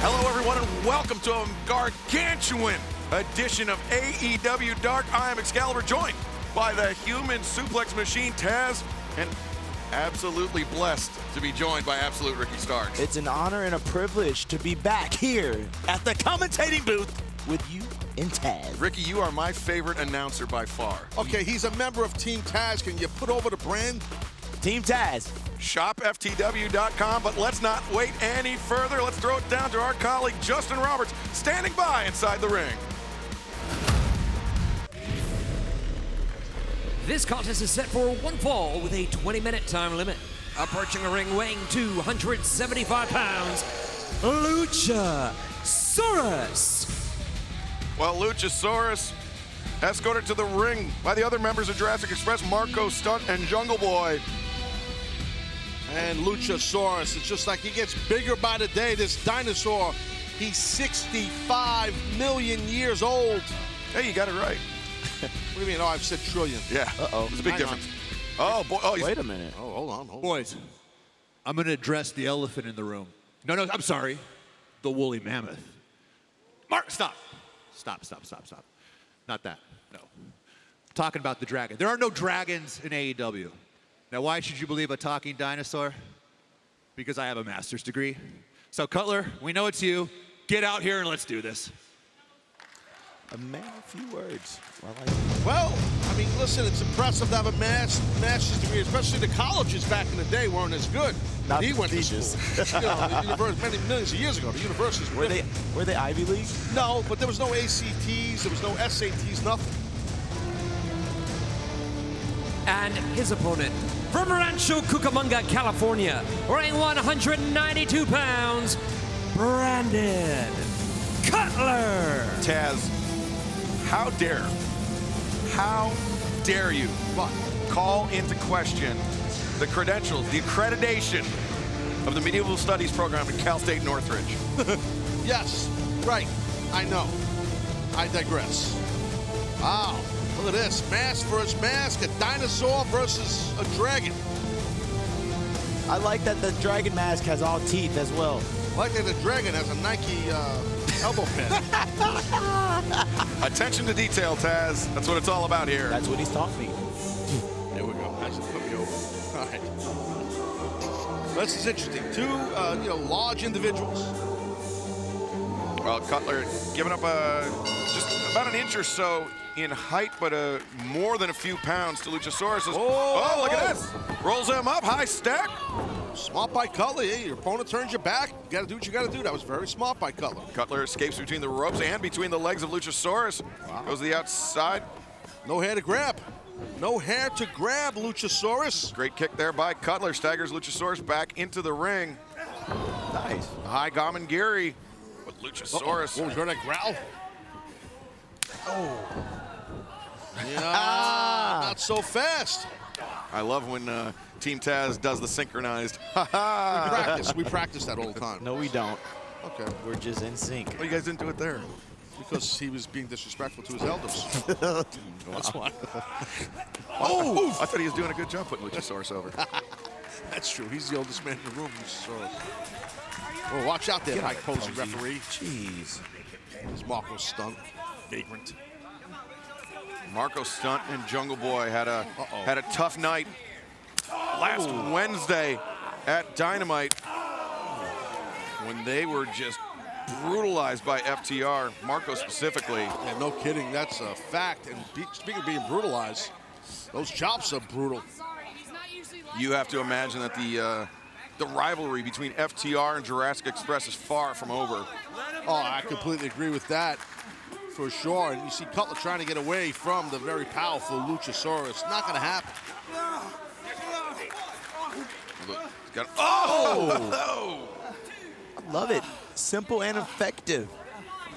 Hello, everyone, and welcome to a gargantuan edition of AEW Dark. I am Excalibur, joined by the human suplex machine, Taz, and absolutely blessed to be joined by Absolute Ricky Starks. It's an honor and a privilege to be back here at the commentating booth with you and Taz. Ricky, you are my favorite announcer by far. Okay, he's a member of Team Taz. Can you put over the brand? Team Taz. ShopFTW.com, but let's not wait any further. Let's throw it down to our colleague, Justin Roberts, standing by inside the ring. This contest is set for one fall with a 20-minute time limit. Approaching the ring weighing 275 pounds, Luchasaurus. Well, Luchasaurus escorted to the ring by the other members of Jurassic Express, Marco Stunt and Jungle Boy. And Luchasaurus, it's just like he gets bigger by the day. This dinosaur, he's 65 million years old. Hey, you got it right. What do you mean? Oh, I've said trillion. Yeah. Uh-oh. There's a big Hang difference. Oh, boy. Oh, Wait a minute. Oh, hold on. Boys, I'm going to address the elephant in the room. No, I'm sorry. The woolly mammoth. Mark, stop. Stop. Not that. No. Talking about the dragon. There are no dragons in AEW. Now, why should you believe a talking dinosaur? Because I have a master's degree. So, Cutler, we know it's you. Get out here and let's do this. A man of few words. Well, I like it. Well, I mean, listen, it's impressive to have a master's degree, especially the colleges back in the day weren't as good. Not he the went to teachers. school. You know, the university, many millions of years ago, the universities Were they Ivy League? No, but there was no ACTs, there was no SATs, nothing. And his opponent, from Rancho Cucamonga, California, weighing 192 pounds, Brandon Cutler. Taz, how dare you call into question the credentials, the accreditation of the Medieval Studies program at Cal State Northridge? Yes, right, I know. I digress. Wow, look at this, mask versus mask, a dinosaur versus a dragon. I like that the dragon mask has all teeth as well. I like that the dragon has a Nike elbow pad. Attention to detail, Taz. That's what it's all about here. That's what he's taught me. There we go. That's just put me over. All right. This is interesting. Two, large individuals. Well, Cutler giving up just about an inch or so in height, but more than a few pounds to Luchasaurus. Oh, look at this. Rolls him up, high stack. Smart by Cutler. Hey, your opponent turns your back. You got to do what you got to do. That was very smart by Cutler. Cutler escapes between the ropes and between the legs of Luchasaurus. Wow. Goes to the outside. No hair to grab. No hair to grab, Luchasaurus. Great kick there by Cutler. Staggers Luchasaurus back into the ring. Nice. High Gamengiri with Luchasaurus. Oh, was that growl? Oh. Yeah, not so fast. I love when Team Taz does the synchronized. We practice that all the time. No, we don't. Okay. We're just in sync. Well, you guys didn't do it there. Because he was being disrespectful to his elders. That's why. Oh! I thought he was doing a good job putting Luchasaurus over. That's true. He's the oldest man in the room. So. Oh, watch out there, Mike Posey, referee. Jeez. There's Marco Stunt, vagrant. Marco Stunt and Jungle Boy had a tough night last Wednesday at Dynamite when they were just brutalized by FTR, Marco specifically. Yeah, no kidding, that's a fact. And speaking of being brutalized, those chops are brutal. You have to imagine that the rivalry between FTR and Jurassic Express is far from over. Oh, I completely agree with that, for sure. And you see Cutler trying to get away from the very powerful Luchasaurus. Not going to happen. Oh! I love it. Simple and effective.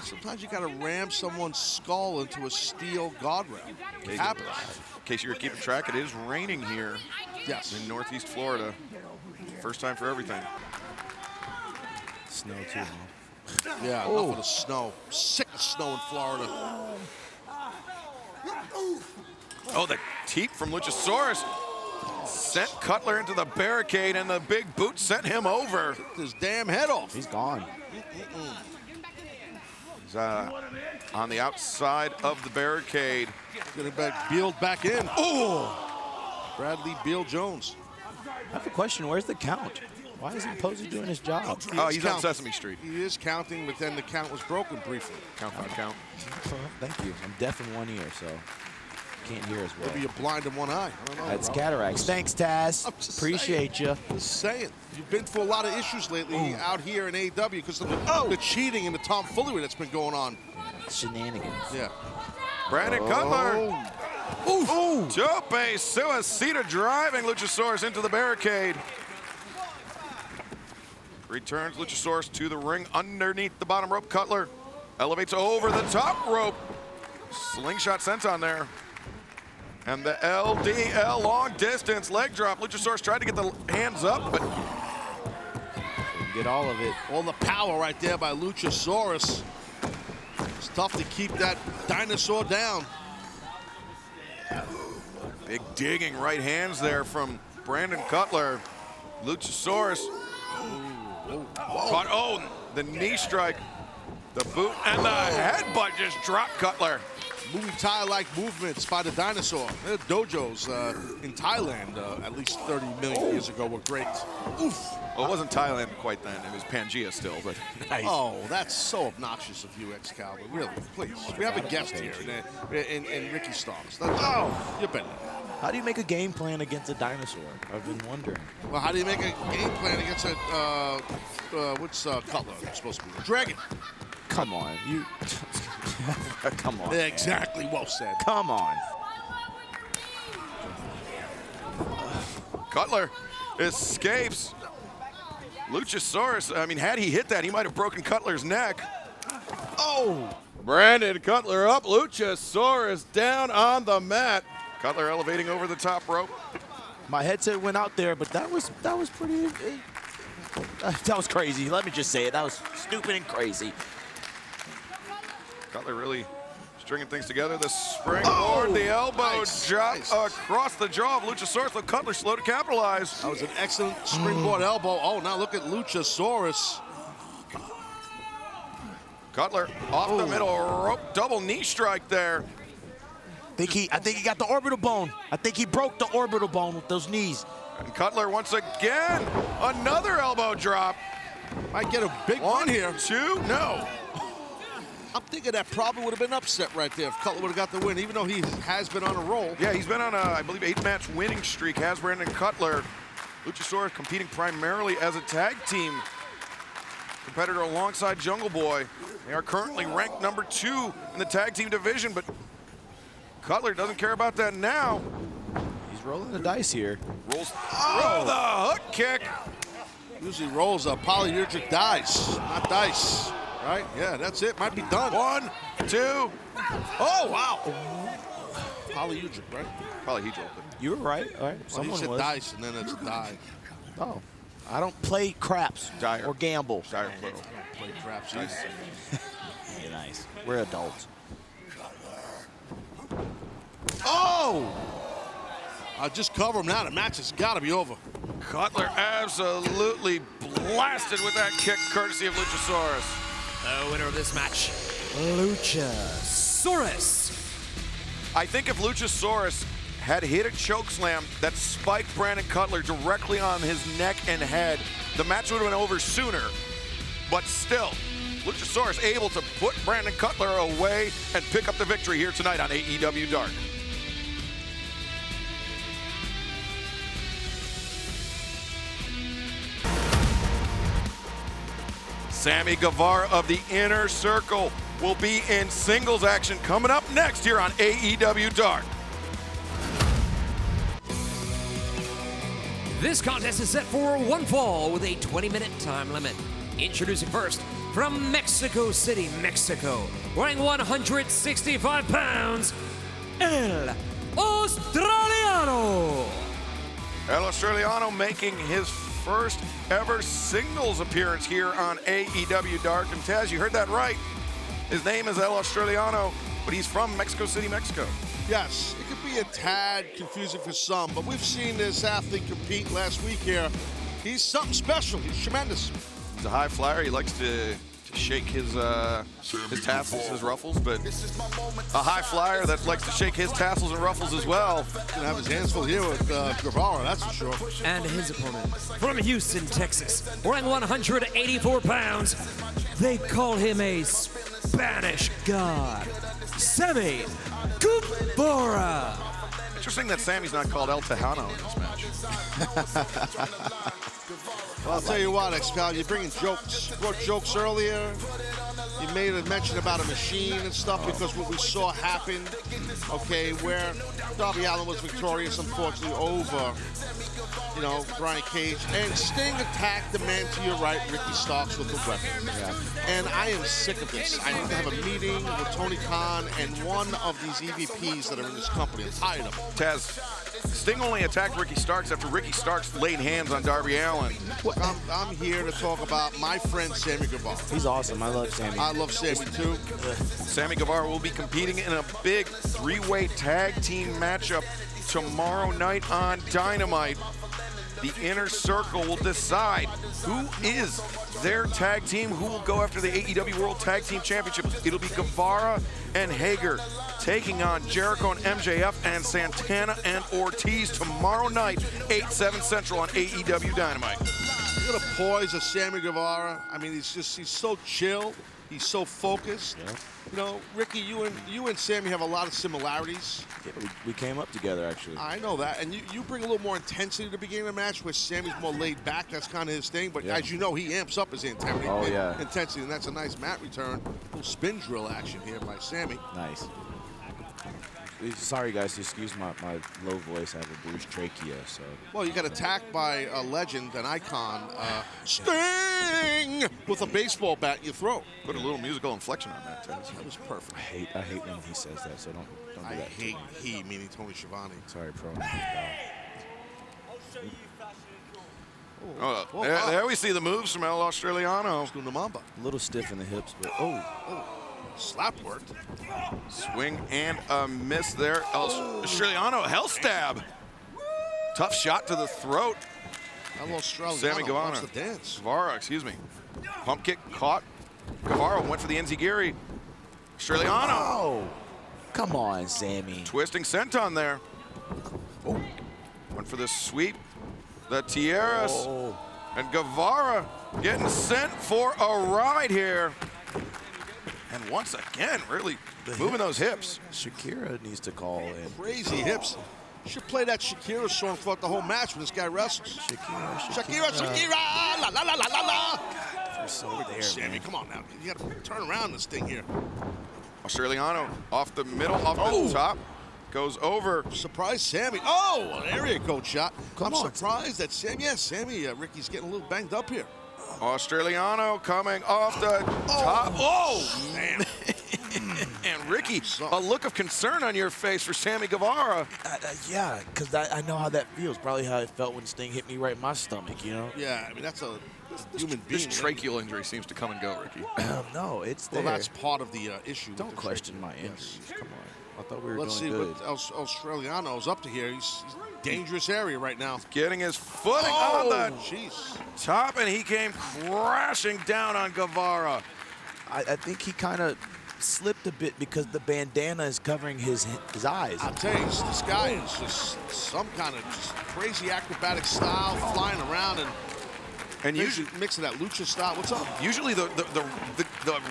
Sometimes you got to ram someone's skull into a steel guardrail. It happens. In case you were keeping track, it is raining here in Northeast Florida. First time for everything. Snow too, man. Yeah, enough of the snow. Sick of snow in Florida. Oh, the teep from Luchasaurus. sent Cutler into the barricade, and the big boot sent him over. Took his damn head off. He's gone. He's on the outside of the barricade. Getting back, Beal back in. Oh! Bradley Beal Jones. I have a question. Where's the count? Why isn't Posey doing his job? Oh, is he's on counting. Sesame Street. He is counting, but then the count was broken briefly. Count, count, count. Thank you. I'm deaf in one ear, so can't hear as well. Maybe you're blind in one eye. I don't know. That's bro. cataracts. Thanks, Taz. I'm just Appreciate you. Just saying. You've been through a lot of issues lately out here in AEW because of the cheating and the tomfoolery that's been going on. Shenanigans. Yeah. Brandon Cutler. Ooh. Tope Suicida driving Luchasaurus into the barricade. Returns Luchasaurus to the ring underneath the bottom rope. Cutler elevates over the top rope. Slingshot senton there. And the LDL long distance leg drop. Luchasaurus tried to get the hands up, but Get all of it. All the power right there by Luchasaurus. It's tough to keep that dinosaur down. big digging right hands there from Brandon Cutler. Luchasaurus. Caught, oh, the knee strike. The boot and the headbutt just dropped Cutler. Muay Thai-like movements by the dinosaur. Their dojos in Thailand at least 30 million years ago were great. Oof. Well, it wasn't Thailand quite then. It was Pangea still, but Nice. Oh, that's so obnoxious of you, Excalibur. Really, please. We have a guest here in Ricky Starks. Oh, you're better. How do you make a game plan against a dinosaur? I've been wondering. Well, how do you make a game plan against a, what's Cutler supposed to be? Dragon. Come on, you. Come on. Exactly, well said. Come on. Cutler escapes. Luchasaurus, I mean, had he hit that, he might have broken Cutler's neck. Oh! Brandon Cutler up, Luchasaurus down on the mat. Cutler elevating over the top rope. My headset went out there, but that was pretty. That was crazy. Let me just say it. That was stupid and crazy. Cutler really stringing things together. The springboard, the elbow nice, drop nice. across the jaw of Luchasaurus. But Cutler slow to capitalize. That was an excellent springboard elbow. Oh, now look at Luchasaurus. Cutler off the middle rope, double knee strike there. I think he got the orbital bone. I think he broke the orbital bone with those knees. And Cutler once again, another elbow drop. Might get a big win here. 2, no. I'm thinking that probably would have been upset right there if Cutler would have got the win, even though he has been on a roll. Yeah, he's been on a, I believe, 8-match winning streak, has Brandon Cutler. Luchasaurus competing primarily as a tag team competitor alongside Jungle Boy. They are currently ranked number 2 in the tag team division, but Cutler doesn't care about that now. He's rolling the dice here. Rolls through the hook kick. Usually rolls polyhedric dice, not dice. Right? Yeah, that's it. Might be done. 1, 2. Oh, wow. Polyhedric, right? Polyhedral. You were right. All right. Well, he Someone said was. dice, and then it's a die. Oh. I don't play craps Dire. or gamble. Dire plural. Play craps. Nice. Yeah, nice. We're adults. Oh! I'll just cover him now. The match has got to be over. Cutler absolutely blasted with that kick, courtesy of Luchasaurus. The winner of this match, Luchasaurus. I think if Luchasaurus had hit a chokeslam that spiked Brandon Cutler directly on his neck and head, the match would have been over sooner. But still, Luchasaurus able to put Brandon Cutler away and pick up the victory here tonight on AEW Dark. Sammy Guevara of the Inner Circle will be in singles action coming up next here on AEW Dark. This contest is set for one fall with a 20-minute time limit. Introducing first, from Mexico City, Mexico, weighing 165 pounds, El Australiano. El Australiano making his first ever singles appearance here on AEW Dark. And Taz, you heard that right. His name is El Australiano, but he's from Mexico City, Mexico. Yes, it could be be a tad confusing for some, but we've seen this athlete compete last week here. He's something special. He's tremendous. He's a high flyer. He likes to shake his tassels, his ruffles, but a high flyer that likes to shake his tassels and ruffles as well. Gonna have his hands full here with Guevara, that's for sure. And his opponent from Houston, Texas, weighing 184 pounds. They call him a Spanish god, Sammy Guevara. Interesting that Sammy's not called El Tejano in this match. Well, I'll tell you what, Excalibur, you're bringing jokes. You brought jokes earlier. You made a mention about a machine and stuff because what we saw happen, okay, where Darby Allin was victorious, unfortunately, over, you know, Brian Cage. And Sting attacked the man to your right, Ricky Starks, with the weapon. Yeah. And I am sick of this. I need to have a meeting with Tony Khan and one of these EVPs that are in this company. I'm tired of them. Taz, Sting only attacked Ricky Starks after Ricky Starks laid hands on Darby Allin. I'm here to talk about my friend Sammy Guevara. He's awesome. I love Sammy. I love Sammy too. Sammy Guevara will be competing in a big three-way tag team matchup tomorrow night on Dynamite. The Inner Circle will decide who is their tag team, who will go after the AEW World Tag Team Championship. It'll be Guevara and Hager taking on Jericho and MJF and Santana and Ortiz tomorrow night, 8/7 Central on AEW Dynamite. Look at the poise of Sammy Guevara. I mean, he's so chill. He's so focused. Yeah. You know, Ricky, you and Sammy have a lot of similarities. Yeah, we came up together, actually. I know that. And you bring a little more intensity to the beginning of the match, where Sammy's more laid back. That's kind of his thing. But as you know, he amps up his intensity. Intensity, and that's a nice mat return. A little spin drill action here by Sammy. Nice. Sorry, guys, excuse my low voice. I have a bruised trachea, so. Well, you got attacked by a legend, an icon, Sting, with a baseball bat in your throat. Put a little musical inflection on that, Taz. That was perfect. I hate when he says that, so don't do that. I hate he, meaning Tony Schiavone. Sorry, pro. There we see the moves from El Australiano. A little stiff in the hips, but slap worked. Swing and a miss there. El Australiano, hell stab. Tough shot to the throat. El Australiano Sammy Guevara. wants to dance. Guevara, excuse me. Pump kick caught. Guevara went for the Enziguri. Australiano. Oh, come on, Sammy. Twisting senton there. Went for the sweep. The Tierras. And Guevara getting sent for a ride here. And once again, really moving those hips. Shakira needs to call in. Crazy hips. Should play that Shakira song throughout the whole match when this guy wrestles. Shakira, la la la la la la. Sammy, come on now. You got to turn around this thing here. Australiano off the middle, off the top. Goes over. Surprise Sammy. Oh, an area code shot. I'm surprised that Sammy, Ricky's getting a little banged up here. Australiano coming off the top. Oh, man. And Ricky, a look of concern on your face for Sammy Guevara. Yeah, because I know how that feels. Probably how it felt when Sting hit me right in my stomach, you know? Yeah, I mean, that's a human being. This tracheal injury seems to come and go, Ricky. No, it's there. Well, that's part of the issue. Don't question my injuries. Come on. I thought we were Let's doing see good. what Australiano's up to here. He's dangerous area right now. Getting his footing on the jeez. top, and he came crashing down on Guevara. I think he kind of slipped a bit because the bandana is covering his eyes. I'll tell you, this guy is just some kind of just crazy acrobatic style, flying around and usually mixing that lucha style. What's up? Usually the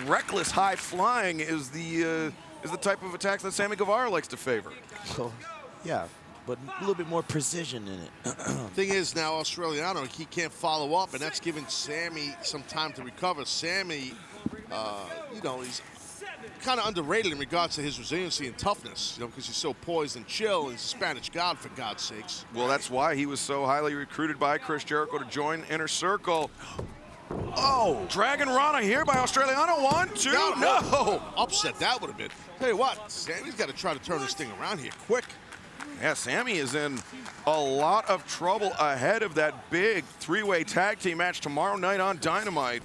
reckless high flying is the type of attack that Sammy Guevara likes to favor. So, yeah, but a little bit more precision in it. Thing is, now Australiano, he can't follow up, and that's giving Sammy some time to recover. Sammy, you know, he's kind of underrated in regards to his resiliency and toughness, you know, because he's so poised and chill, and he's a Spanish god, for God's sakes. Well, that's why he was so highly recruited by Chris Jericho to join Inner Circle. Oh, Dragon Rana here by Australiano. 1, 2, no. Upset that would have been. Tell you what, Sammy's got to try to turn this thing around here quick. Yeah, Sammy is in a lot of trouble ahead of that big three-way tag team match tomorrow night on Dynamite.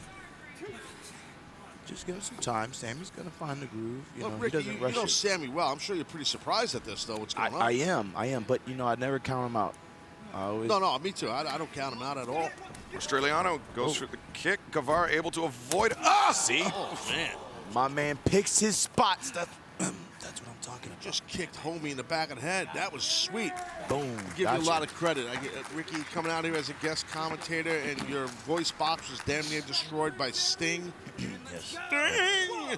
just give him some time. Sammy's gonna find the groove. Look, He Ricky, doesn't you rush know it. Sammy well. I'm sure you're pretty surprised at this, though. What's going on? I am. But I never count him out. I always. No, me too. I don't count him out at all. Australiano goes for the kick. Guevara able to avoid. Ah, see? Oh, man. My man picks his spots. That's what I'm talking about. Just kicked Homie in the back of the head. That was sweet. Boom. Give you a lot of credit. Ricky coming out here as a guest commentator, and your voice box was damn near destroyed by Sting. Yes. Sting!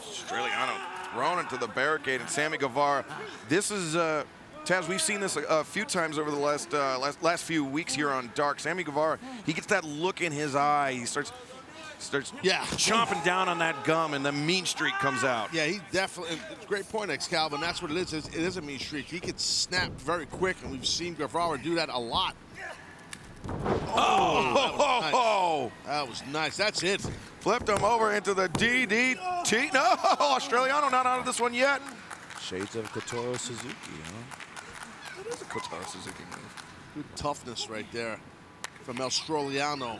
Australiano thrown into the barricade, and Sammy Guevara. This is Taz. We've seen this a few times over the last few weeks here on Dark. Sammy Guevara, he gets that look in his eye. He starts chomping down on that gum, and the mean streak comes out. Yeah, he definitely. Great point, Excalibur. And that's what it is. It is a mean streak. He gets snapped very quick, and we've seen Guevara do that a lot. Oh! That was nice. That's it. Flipped him over into the DDT. No, Australiano not out of this one yet. Shades of Kotaro Suzuki, huh? That is a Kotaro Suzuki move. Good toughness right there from El Stroliano. I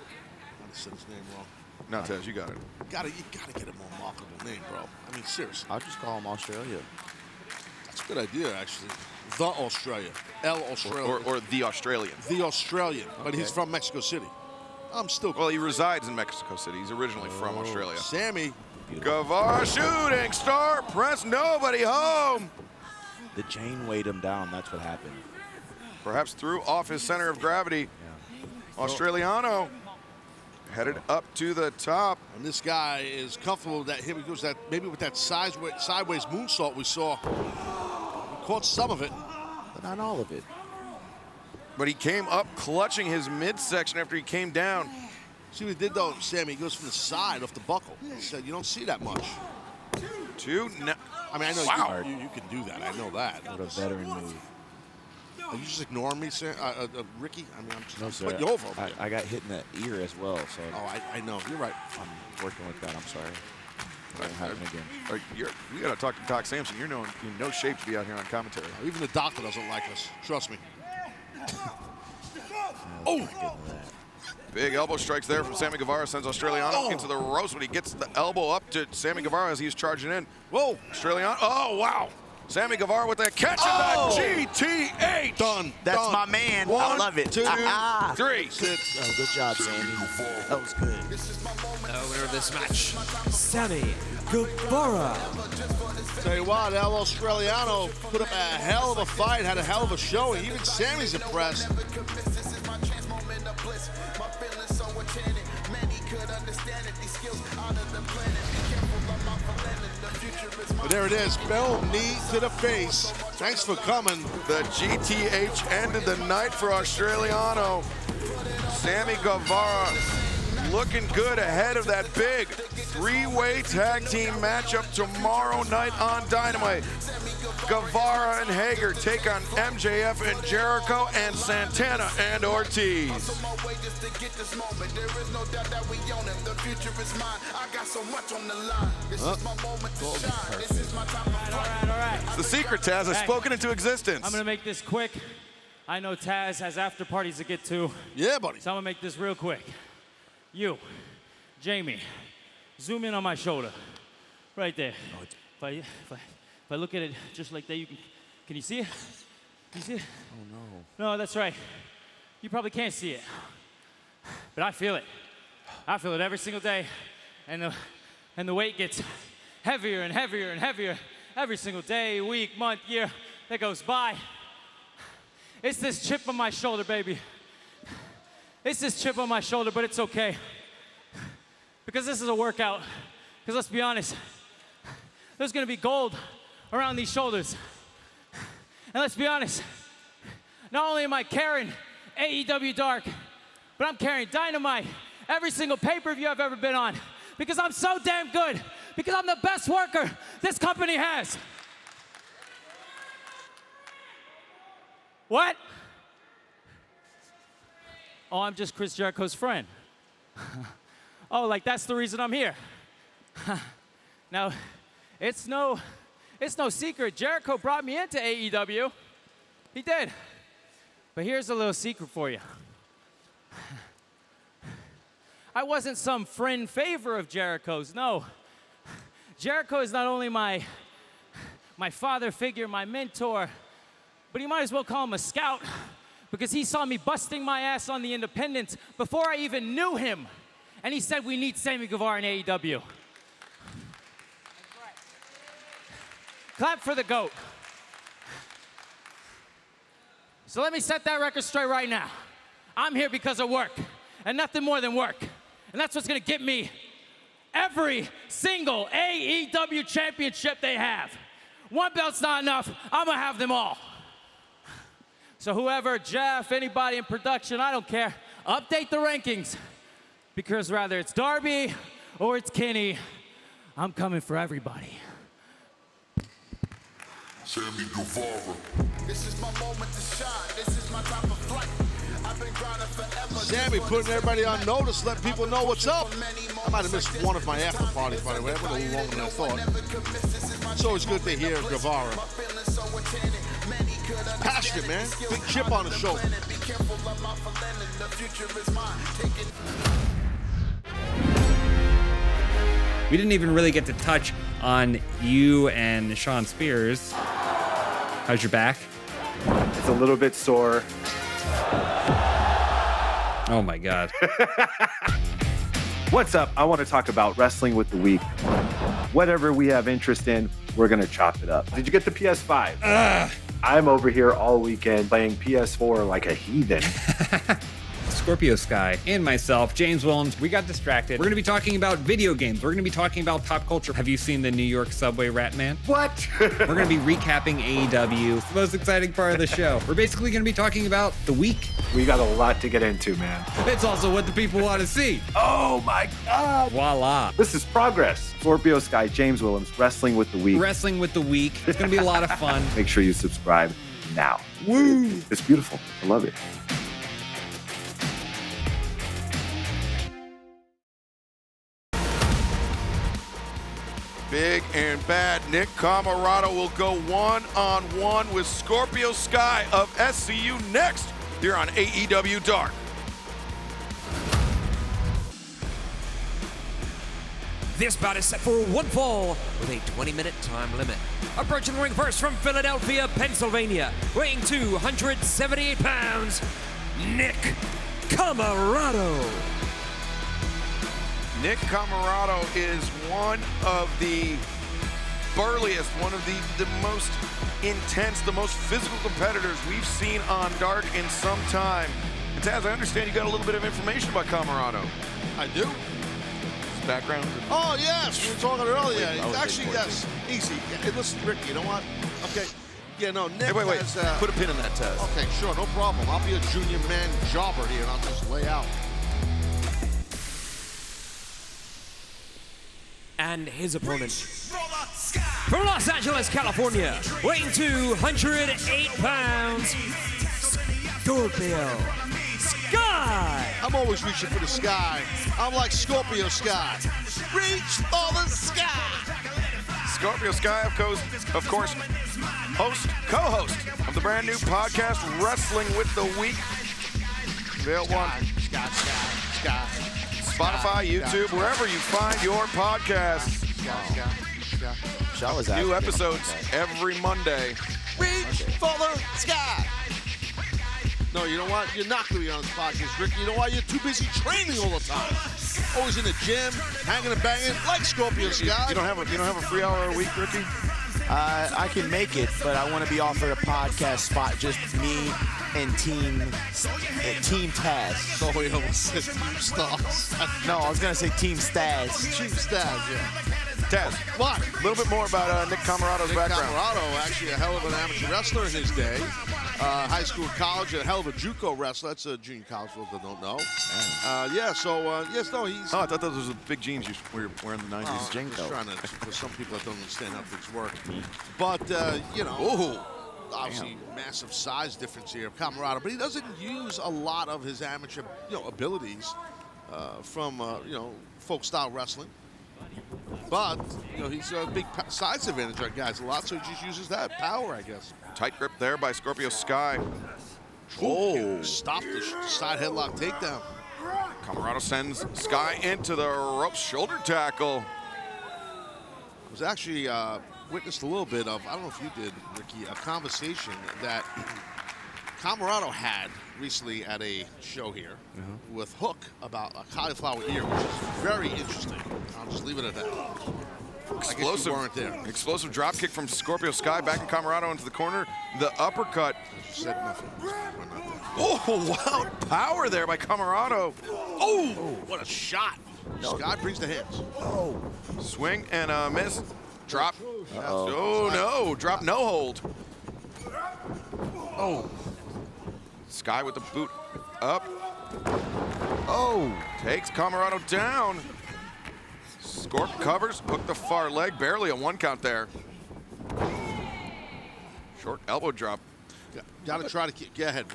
said his name wrong. No, Taz, you got it. You gotta get a more marketable name, bro. I mean, seriously. I'll just call him Australia. That's a good idea, actually. The Australia. El Australia. Or the Australian. The Australian. But he's from Mexico City. I'm still. Well, he resides in Mexico City. He's originally from Australia. Sammy. Guevara shooting star press, nobody home. The chain weighed him down. That's what happened. Perhaps threw off his center of gravity. Yeah. Australiano headed up to the top. And this guy is comfortable with that hit because that maybe with that sideways moonsault we saw. We caught some of it. But not all of it. But he came up clutching his midsection after he came down. See what he did though, Sammy? He goes from the side off the buckle. He said you don't see that much. I mean, I know Wow. you can do that. I know that. What a veteran move. Are you just ignoring me, Ricky? I mean, I'm just No, sir. putting you over. I got hit in the ear as well, so Oh, I know. You're right. I'm working with that. I'm sorry. Won't happen again. We got to talk to Doc Sampson. You're in no shape to be out here on commentary. Even the doctor doesn't like us. Trust me. Oh! Big elbow strikes there from Sammy Guevara, sends Australiano into the ropes, but he gets the elbow up to Sammy Guevara as he's charging in. Whoa! Australiano, oh wow! Sammy Guevara with that catch and that GTH! Done. That's Done. my man. I One, love it. 2, 3. Oh, good job, Sammy. That was good. The winner of this match, Sammy Guevara. Tell you what, El Australiano put up a hell of a fight, had a hell of a showing. Even Sammy's impressed. But there it is, bell knee to the face. Thanks for coming. The GTH ended the night for Australiano. Sammy Guevara looking good ahead of that big three-way tag team matchup tomorrow night on Dynamite. Guevara and Hager take on MJF and Jericho and Santana and Ortiz. All right. It's the secret, Taz. I've spoken into existence. I'm gonna make this quick. I know Taz has after parties to get to, Yeah, buddy. so I'm gonna make this real quick. You, Jamie, zoom in on my shoulder, right there. If I look at it just like that, can you see it? Can you see it? Oh, no. No, that's right. You probably can't see it, but I feel it. I feel it every single day, and the weight gets heavier and heavier and heavier every single day, week, month, year that goes by. It's this chip on my shoulder, baby. It's this chip on my shoulder, but it's okay. Because this is a workout. Because let's be honest, there's gonna be gold around these shoulders. And let's be honest, not only am I carrying AEW Dark, but I'm carrying Dynamite, every single pay-per-view I've ever been on. Because I'm so damn good. Because I'm the best worker this company has. What? Oh, I'm just Chris Jericho's friend. Oh, like that's the reason I'm here. Now, it's no secret. Jericho brought me into AEW. He did. But here's a little secret for you. I wasn't some friend favor of Jericho's. No. Jericho is not only my father figure, my mentor, but you might as well call him a scout because he saw me busting my ass on the independents before I even knew him. And he said, we need Sammy Guevara in AEW. Clap for the GOAT. So let me set that record straight right now. I'm here because of work, and nothing more than work. And that's what's gonna get me every single AEW championship they have. One belt's not enough, I'm gonna have them all. So whoever, Jeff, anybody in production, I don't care, update the rankings. Because whether it's Darby or it's Kenny, I'm coming for everybody. Sammy Guevara. This is my moment to shine. This is my time of flight. I've been grinding forever. Sammy putting everybody on notice, letting people know what's up. I might have missed one of my after parties, by the way. I went a little longer than I thought. It's always good to hear Guevara. He's passionate, man. Big chip on his shoulder. We didn't even really get to touch on you and Sean Spears. How's your back? It's a little bit sore. Oh my God. What's up? I want to talk about Wrestling with the Week. Whatever we have interest in, we're going to chop it up. Did you get the PS5? I'm over here all weekend playing PS4 like a heathen. Scorpio Sky and myself, James Willems, we got distracted. We're going to be talking about video games. We're going to be talking about pop culture. Have you seen the New York subway rat man? What? We're going to be recapping AEW. It's the most exciting part of the show. We're basically going to be talking about the week. We got a lot to get into, man. It's also what the people want to see. Oh my God. Voila. This is Progress. Scorpio Sky, James Willems, Wrestling with the Week. Wrestling with the week. It's going to be a lot of fun. Make sure you subscribe now. Woo! It's beautiful. I love it. Big and bad Nick Camarado will go one-on-one with Scorpio Sky of SCU next here on AEW Dark. This bout is set for one fall with a 20-minute time limit. Approaching the ring first from Philadelphia, Pennsylvania, weighing 278 pounds, Nick Camarado. Nick Camarado is one of the burliest, one of the most intense, the most physical competitors we've seen on Dark in some time. And Taz, I understand you got a little bit of information about Camarado. I do. His background? Oh, yes. We were talking earlier. Wait, Actually, yes. Easy. Hey, listen, Ricky, you know what? Okay. Yeah, no, Nick Hey, wait. has... Put a pin in that, Taz. Okay, sure. No problem. I'll be a junior man jobber here, and I'll just lay out. And his opponent from Los Angeles, California, weighing 208 pounds, Scorpio Sky. I'm always reaching for the sky. I'm like Scorpio Sky. Reach for the sky. Scorpio Sky, of course, co-host of the brand new podcast, Wrestling with the Week. Available on Sky. Spotify, YouTube, wherever you find your podcasts. New episodes every Monday. Reach for the sky. No, you know what? You're not going to be on this podcast, Ricky. You know why? You're too busy training all the time. Always in the gym, hanging and banging, like Scorpio Sky. You don't have a free hour a week, Ricky? I can make it, but I want to be offered a podcast spot, just me and Team Taz. Oh, he almost said Team Stars. No, I was going to say Team Staz. Team Stars, yeah. Taz, What? a little bit more about Nick Camarado's Nick background. Camarado, actually a hell of an amateur wrestler in his day. High school, college, a hell of a JUCO wrestler. That's a junior college for those that don't know. He's... Oh, I thought those were the big jeans you were wearing in the 90s. Just trying to, for some people that don't understand how things work. But, obviously massive size difference here of Camarado, but he doesn't use a lot of his amateur, abilities from, folk-style wrestling. But, he's a big size advantage on guys a lot, so he just uses that power, I guess. Tight grip there by Scorpio Sky. Oh, stop the side headlock takedown. Camarado sends Sky into the ropes, shoulder tackle. I was actually witnessed a little bit of, I don't know if you did, Ricky, a conversation that Camarado had recently at a show here with Hook about a cauliflower ear, which is very interesting. I'll just leave it at that. I guess you weren't there. Explosive drop kick from Scorpio Sky, back in Camarado into the corner. The uppercut. You said nothing. We're not there. Oh, wow, power there by Camarado. Oh, What a shot. Sky brings the hands. swing and a miss. Drop. Oh, no, drop, no hold. Oh. Sky with the boot up. Oh, takes Camarado down. Scorp covers, hook the far leg, barely a 1 count there. Short elbow drop. Got to try to get ahead.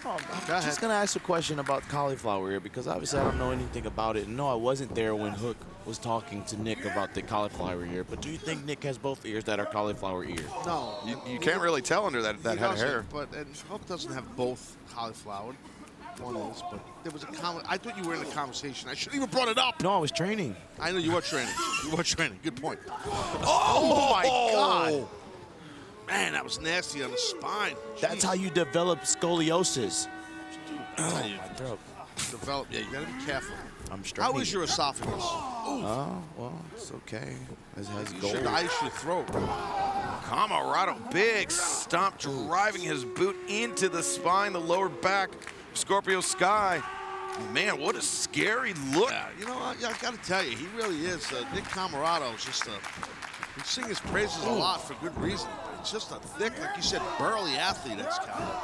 I'm Go ahead. just gonna ask a question about cauliflower ear because obviously I don't know anything about it. No, I wasn't there when Hook was talking to Nick about the cauliflower ear. But do you think Nick has both ears that are cauliflower ear? No. You can't really tell under that He head of doesn't, hair. But and Hook doesn't have both cauliflower. One is, but there was a comment. I thought you were in the conversation. I shouldn't even brought it up. No, I was training. I know you were training. You were training. Good point. Oh, my God. Man, that was nasty on the spine. That's how you develop scoliosis. That's how you My throat. develop. Yeah, you got to be careful. I'm straining. How is your esophagus? Oh, well, it's okay. It has You gold. should ice your throat. Camarado, big stomp, driving his boot into the spine, the lower back. Scorpio Sky. Man, what a scary look. Yeah, you know, I got to tell you, he really is. Nick Camarado is just we sing his praises a lot for good reason. But he's just a thick, like you said, burly athlete, that's Sky.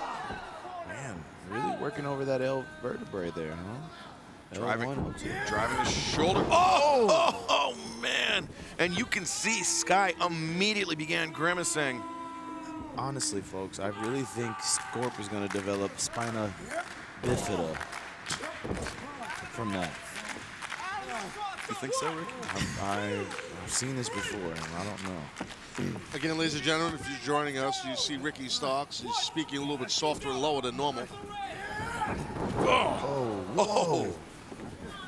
Man, really working over that L vertebrae there, huh? Driving, L1, L2. driving his shoulder. Oh, man. And you can see Sky immediately began grimacing. Honestly, folks, I really think Scorp is going to develop spina bifida from that. You think so, Rick? I've seen this before, and I don't know. Again, ladies and gentlemen, if you're joining us, you see Ricky Starks. He's speaking a little bit softer and lower than normal. Oh.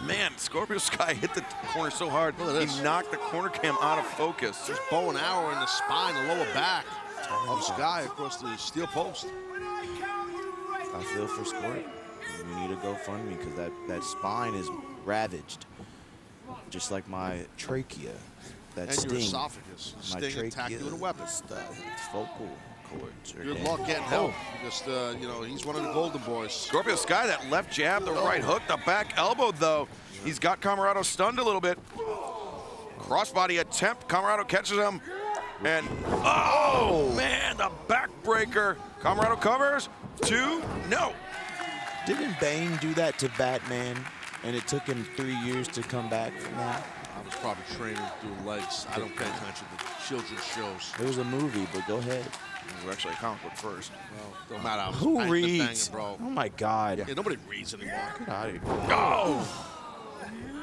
Man, Scorpio Sky hit the corner so hard, he knocked the corner cam out of focus. Just bow and arrow in the spine, the lower back of Sky across the steel post. I feel for Scorp. We need a GoFundMe because that spine is ravaged, just like my trachea. That And sting. your esophagus. My Sting attacked you with a weapon. It's focal cords. are Good dead. luck getting help. Just, you know, he's one of the golden boys. Scorpio Sky, that left jab, the right hook, the back elbow, though. He's got Camarado stunned a little bit. Crossbody attempt. Camarado catches him. And, oh, man, the backbreaker. Camarado covers. 2, no. Didn't Bane do that to Batman, and it took him 3 years to come back from that? I was probably training doing legs. I don't pay attention to children's shows. It was a movie, but go ahead. It was actually a comic book first. Well, don't matter. I was Who banging the reads? banging, bro. Oh my God. Yeah, nobody reads anymore. Get out of here. Oh!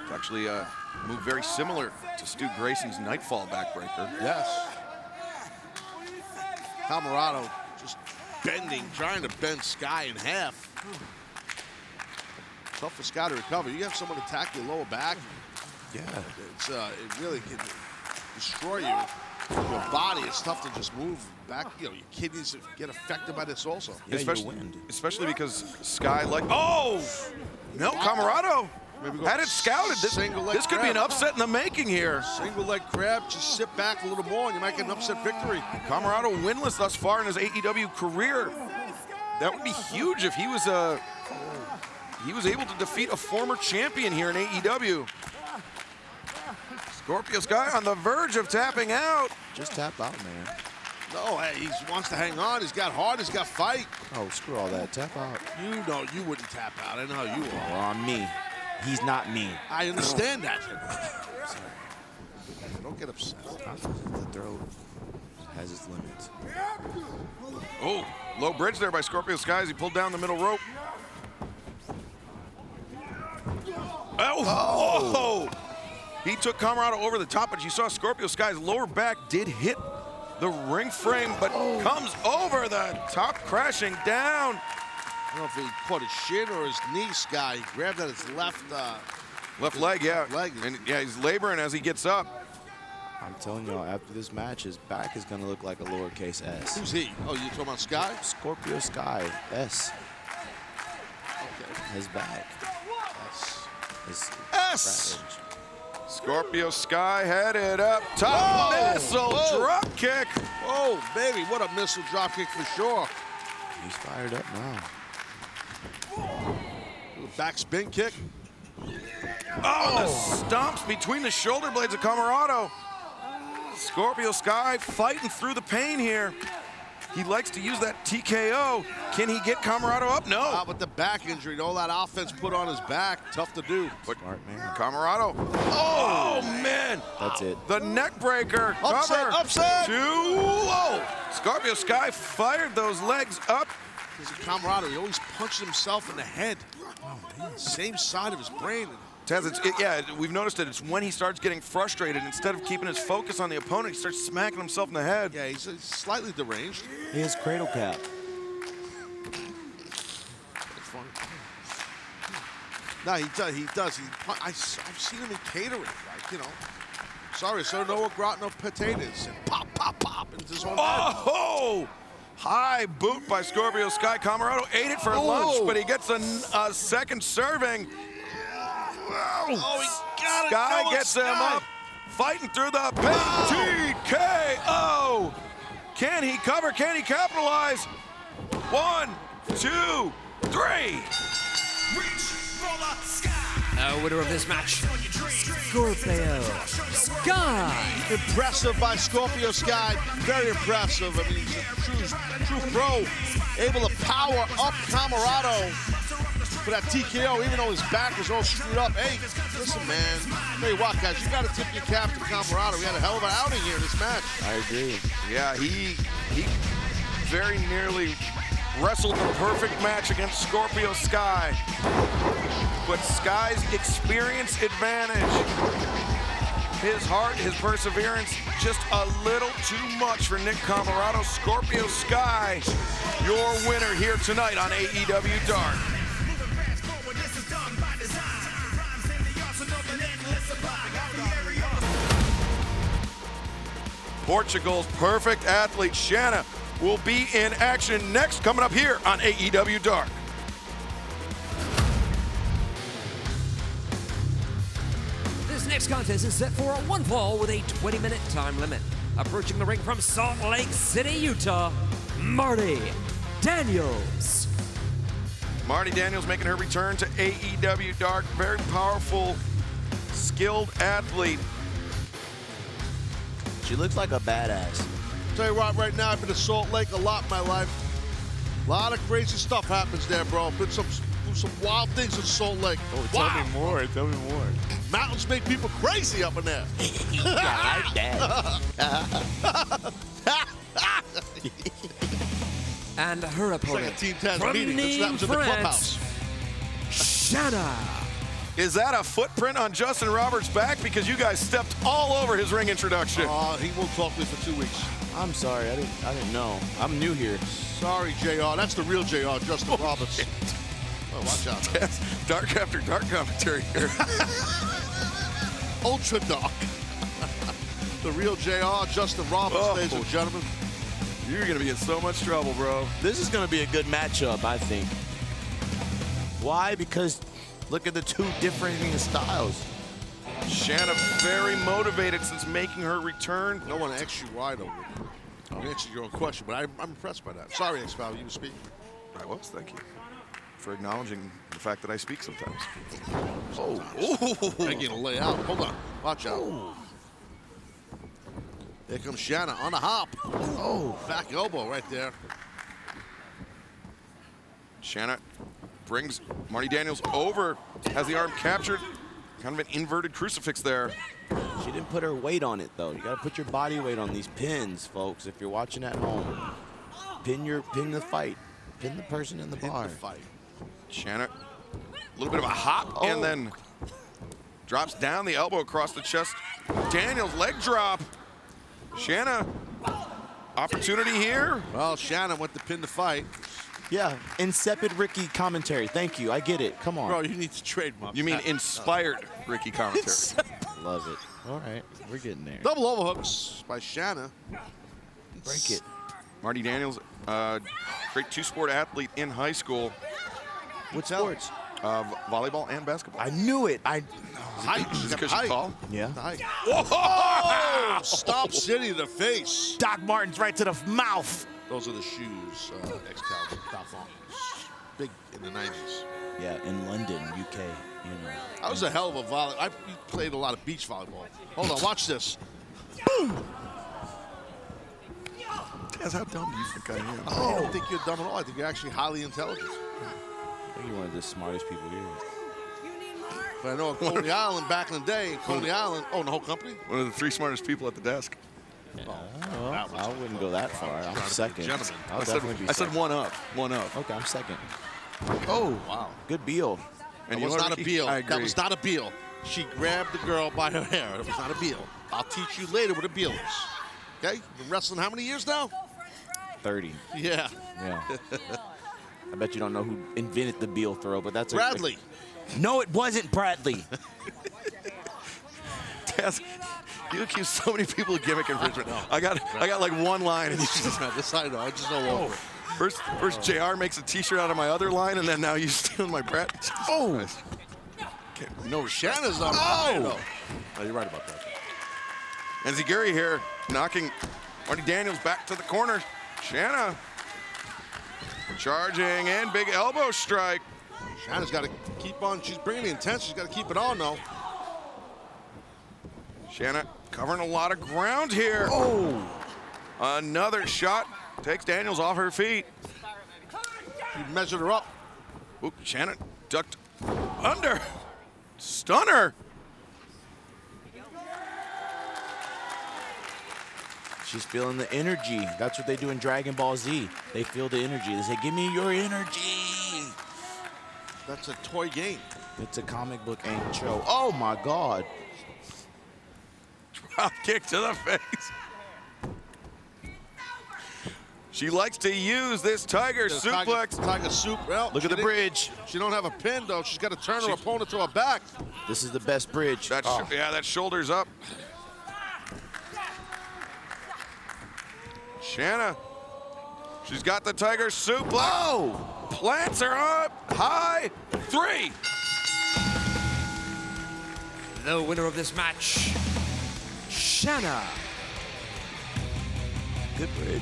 It's actually a move very similar to Stu Grayson's Nightfall backbreaker. Yes. Camarado just bending, trying to bend Sky in half. Tough for Sky to recover. You have someone attack your lower back. Yeah. It's it really can destroy you. Your body, it's tough to just move back. You know, your kidneys get affected by this also. Yeah, Especially because Sky, like, oh! No, Camarado Maybe go had it scouted. single leg This could be an grab. upset in the making here. Single leg crab, just sit back a little more and you might get an upset victory. Camarado winless thus far in his AEW career. That would be huge if he was able to defeat a former champion here in AEW. Scorpio Sky on the verge of tapping out. Just tap out, man. No, hey, he wants to hang on. He's got heart. He's got fight. Oh, screw all that. Tap out. You know you wouldn't tap out. I know how you are. Well, I'm me. He's not me. I understand that. Don't get upset. The throat has its limits. Oh, low bridge there by Scorpio Sky as he pulled down the middle rope. Oh! He took Camarado over the top, but you saw Scorpio Sky's lower back did hit the ring frame, but comes over the top, crashing down. I don't know if he caught his shin or his knee, Sky. He grabbed at his left Left leg, yeah. leg. And yeah, he's laboring as he gets up. I'm telling y'all, after this match, his back is going to look like a lowercase s. Who's he? Oh, you talking about Sky? Scorpio Sky, S. Okay. His back. S. His Scorpio Sky headed up top. Whoa! Missile Whoa! drop kick. Oh, baby, what a missile drop kick for sure. He's fired up now. Little back spin kick. Oh, the stomps between the shoulder blades of Camarado. Scorpio Sky fighting through the pain here. He likes to use that TKO. Can he get Camarado up? No. With the back injury, all that offense put on his back, tough to do. But Smart man. Camarado. Oh, man. That's it. The neck breaker. Upset, Cover. upset. 2. Whoa. Scorpio Sky fired those legs up. He's a Camarado. He always punches himself in the head. Same side of his brain. Taz, yeah, we've noticed it. It's when he starts getting frustrated, instead of keeping his focus on the opponent, he starts smacking himself in the head. Yeah, he's slightly deranged. He has cradle cap. That's funny. No, he does. I've seen him in catering, like, you know. Sorry, sir, no gratin, no potatoes. And pop, pop, pop into his own head. Oh! High boot by Scorpio Sky. Camarado ate it for lunch, but he gets a second serving. Oh, he got it. Sky No, gets Sky. him up, fighting through the pain. TKO. Can he cover? Can he capitalize? 1, 2, 3. Winner of this match, Scorpio Sky. Impressive by Scorpio Sky. Very impressive. I mean, he's a true pro. Able to power up Camarado for that TKO, even though his back was all screwed up. Hey, listen, man. Tell you what, guys, you got to tip your cap to Camarado. We had a hell of an outing here in this match. I agree. Yeah, he very nearly wrestled the perfect match against Scorpio Sky. But Sky's experience advantage, his heart, his perseverance, just a little too much for Nick Camarado. Scorpio Sky, your winner here tonight on AEW Dark. Portugal's perfect athlete, Shanna, will be in action next, coming up here on AEW Dark. This next contest is set for a one fall with a 20-minute time limit. Approaching the ring from Salt Lake City, Utah, Marty Daniels. Marty Daniels making her return to AEW Dark. Very powerful, skilled athlete. She looks like a badass. Tell you what, right now I've been to Salt Lake a lot in my life. A lot of crazy stuff happens there, bro. Been some wild things in Salt Lake. Oh, wow. tell me more. Tell me more. Mountains make people crazy up in there. I like that. And her It's like opponent a Team Taz from meeting. That's what happens in the France, clubhouse. Shanna. Is that a footprint on Justin Roberts' back? Because you guys stepped all over his ring introduction. He won't talk to me for 2 weeks. I'm sorry. I didn't know. I'm new here. Sorry, JR. That's the real JR, Justin Roberts. Oh, watch out. That's dark after dark commentary here. Ultra dark. The real JR, Justin Roberts, ladies and gentlemen. You're going to be in so much trouble, bro. This is going to be a good matchup, I think. Why? Because look at the two different styles. Shanna very motivated since making her return. No one asked you why, though. You answered your own question, but I'm impressed by that. Sorry, X-File, you were speaking. I was, thank you for acknowledging the fact that I speak sometimes. They're getting to lay out. Hold on. Watch out. Here comes Shanna on the hop. Oh, back elbow right there. Shanna brings Marty Daniels over, has the arm captured. Kind of an inverted crucifix there. She didn't put her weight on it, though. You got to put your body weight on these pins, folks, if you're watching at home. Pin the fight. Pin the person in the bar. The fight. Shanna, a little bit of a hop, and then drops down the elbow across the chest. Daniels, leg drop. Shanna, opportunity here. Well, Shanna went to pin the fight. Yeah, insipid Ricky commentary. Thank you. I get it. Come on. Bro, you need to trademark. You mean inspired Ricky commentary? Love it. All right, we're getting there. Double overhooks by Shanna. Break it. Marty Daniels, great two-sport athlete in high school, What sports? volleyball and basketball. I knew it. Height. She's got Because height. you tall? Yeah. The height. Oh, Stomp City to the face. Doc Martens right to the mouth. Those are the shoes Excalibur got on. Big in the 90s. Yeah, in London, UK. You know. I was a hell of a volley. I played a lot of beach volleyball. Hold on, watch this. Guys, how dumb do you think I am? I don't think you're dumb at all. I think you're actually highly intelligent. I think you're one of the smartest people here. But I know at Coney Island back in the day, Coney Island, the whole company? One of the 3 smartest people at the desk. Well, I wouldn't go that far. I'm second. gentleman. I'll I definitely be said second. one up. One up. Okay, I'm second. Oh, wow. Good Beal. And That you was know not what, a Ricky? Beal. I agree. That was not a Beal. She grabbed the girl by her hair. It was not a Beal. I'll teach you later what a Beal is. Okay? You've been wrestling how many years now? 30. Yeah. Yeah. I bet you don't know who invented the Beal throw, but that's Bradley. No, it wasn't Bradley. Taz, you accuse so many people of gimmick infringement. I got like one line, and you just This I know. I just know over. first JR makes a T-shirt out of my other line, and then now you stealing my Brad. Oh. No, Shanna's on fire, though. Oh, you're right about that. And Zaguri here knocking Marty Daniels back to the corner. Shanna charging in, big elbow strike. Shanna's got to keep on. She's bringing the intense. She's got to keep it on, though. Shanna covering a lot of ground here. Oh. Another shot takes Daniels off her feet. You measured her up. Oop, Shanna ducked under. Stunner. She's feeling the energy. That's what they do in Dragon Ball Z. They feel the energy. They say, give me your energy. That's a toy game. It's a comic book ain't show. Oh, my God. Drop kick to the face. She likes to use this tiger suplex. Tiger soup. Well, Look at the bridge. She don't have a pin, though. She's got to turn her opponent to her back. This is the best bridge. Yeah, that shoulder's up. Shanna, she's got the tiger suplex. Oh! Plants her up high. 3. The winner of this match, Shanna. Good bridge.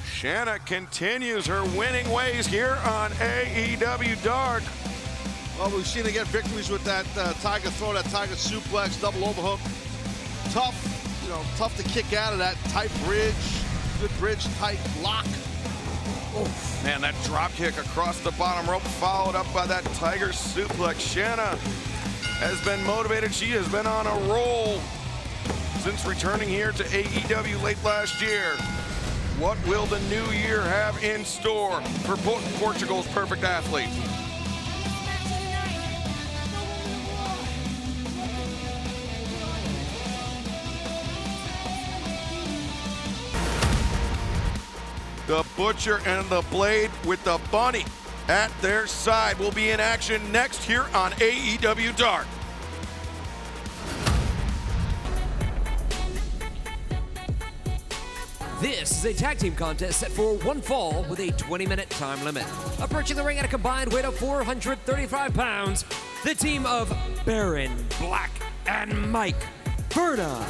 Shanna continues her winning ways here on AEW Dark. Well, we've seen her get victories with that tiger throw, that tiger suplex, double overhook. Tough to kick out of that tight bridge. Good bridge, tight lock. Oh, man, that drop kick across the bottom rope followed up by that tiger suplex. Shanna has been motivated. She has been on a roll since returning here to AEW late last year. What will the new year have in store for Portugal's perfect athlete? The Butcher and the Blade with the Bunny at their side will be in action next here on AEW Dark. This is a tag team contest set for one fall with a 20-minute time limit. Approaching the ring at a combined weight of 435 pounds, the team of Baron Black and Mike Verna.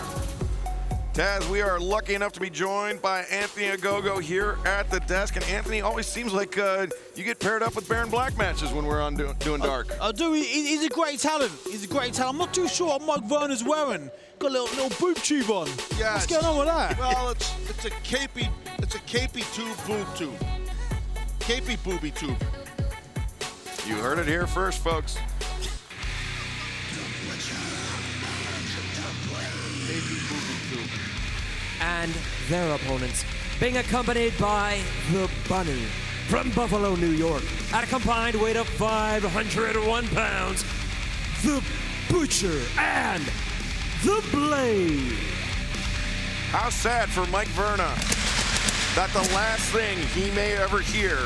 Taz, we are lucky enough to be joined by Anthony Ogogo here at the desk. And Anthony, always seems like you get paired up with Baron Black matches when we're on doing Dark. I do. He's a great talent. He's a great talent. I'm not too sure what Mike Verna's wearing. Got a little boob tube on. Yes. What's going on with that? Well, it's a capey tube boob tube. Capey booby tube. You heard it here first, folks. Capey booby tube. And their opponents being accompanied by the Bunny from Buffalo, New York, at a combined weight of 501 pounds, the Butcher and the Blade. How sad for Mike Verna. that the last thing he may ever hear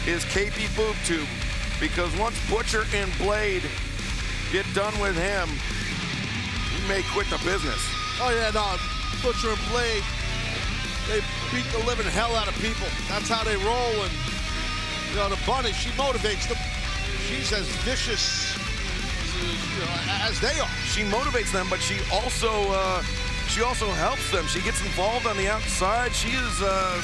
is KP Boob Tube, because once Butcher and Blade get done with him, he may quit the business. Oh yeah, no, Butcher and Blade, they beat the living hell out of people. That's how they roll, and you know, the Bunny, she motivates them. She's as vicious as they are. She motivates them, but she also helps them. She gets involved on the outside. She's a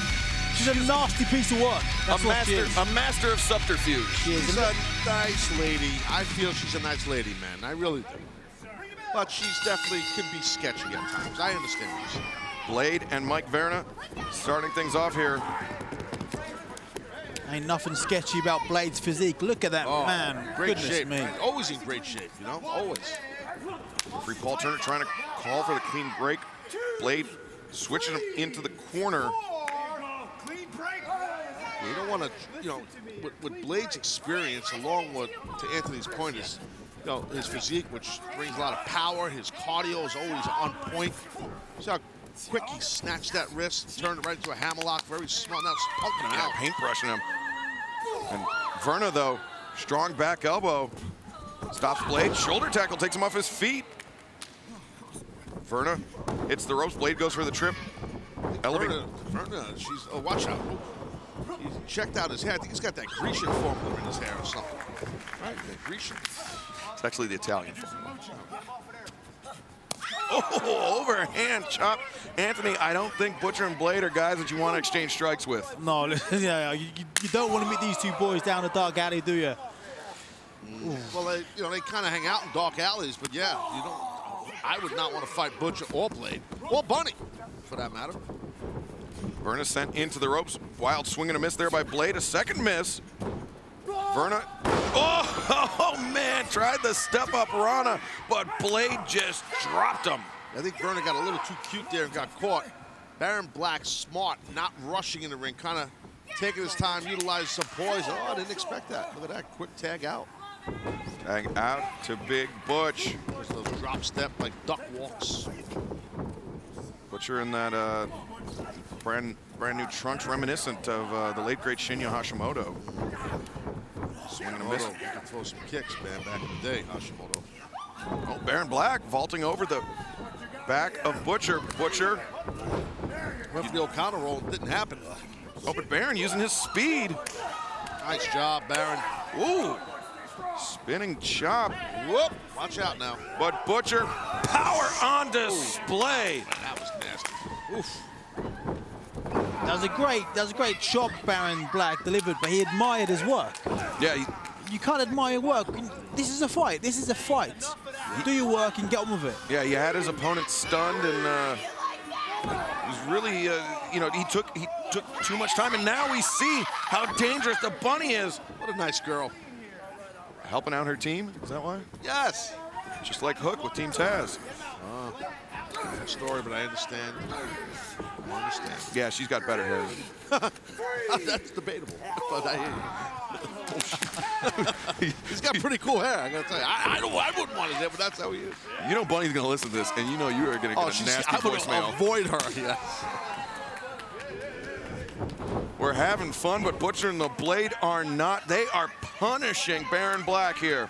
nasty piece of work. That's a master of subterfuge. She's a nice lady. I feel she's a nice lady, man. I really do. But she's definitely can be sketchy at times. I understand what you're saying. Blade and Mike Verna starting things off here. Ain't nothing sketchy about Blade's physique. Look at that man. Great Goodness shape. me. Always in great shape, you know? Always. Referee Paul Turner trying to call for the clean break. Blade switching him into the corner. You don't want to, you know, with Blade's experience, along with, to Anthony's point, is, you know, his physique, which brings a lot of power. His cardio is always on point. See how quick he snatched that wrist, turned it right into a hammerlock. Very smart. Now it's pumping him out. Paintbrushing him. And Verna, though, strong back elbow. Stops Blade. Shoulder tackle takes him off his feet. Verna hits the ropes. Blade goes for the trip. Verna, she's, oh, watch out. He checked out his hair. I think he's got that Grecian formula in his hair or something. Right, that Grecian. It's actually the Italian formula. Oh, overhand chop. Anthony, I don't think Butcher and Blade are guys that you want to exchange strikes with. No, yeah, you don't want to meet these two boys down a dark alley, do you? Well, they kind of hang out in dark alleys, but yeah, you don't. I would not want to fight Butcher or Blade or Bunny, for that matter. Verna sent into the ropes. Wild swing and a miss there by Blade. A second miss. Verna. Oh man, tried the step up Rana, but Blade just dropped him. I think Verna got a little too cute there and got caught. Baron Black, smart, not rushing in the ring, kind of taking his time, utilizing some poison. Oh, I didn't expect that. Look at that, quick tag out. Tag out to Big Butch. There's those drop step like duck walks. Butcher in that brand new trunks reminiscent of the late great Shinya Hashimoto. Swing and a miss. You can throw some kicks, man, back in the day, Hashimoto. Oh, Baron Black vaulting over the back of Butcher. Butcher. Went for the O'Connor roll, didn't happen. Oh, but Baron using his speed. Nice job, Baron. Ooh. Spinning chop. Whoop. Watch out now. But Butcher, power on display. That was nasty. Oof. That was a great chop Baron Black delivered, but he admired his work. Yeah. You can't admire work. This is a fight. This is a fight. Do your work and get on with it. Yeah, he had his opponent stunned, and he was really, you know, he took too much time, and now we see how dangerous the Bunny is. What a nice girl. Helping out her team, is that why? Yes. Just like Hook with Team Taz. Different story, but I understand. I understand. Yeah, she's got better hair. That's debatable, but I hear you. He's got pretty cool hair, I gotta tell you. I wouldn't want his hair, but that's how he is. You know Bunny's gonna listen to this, and you know you are gonna get a nasty voicemail. Avoid her, yeah. We're having fun, but Butcher and the Blade are not. They are punishing Baron Black here.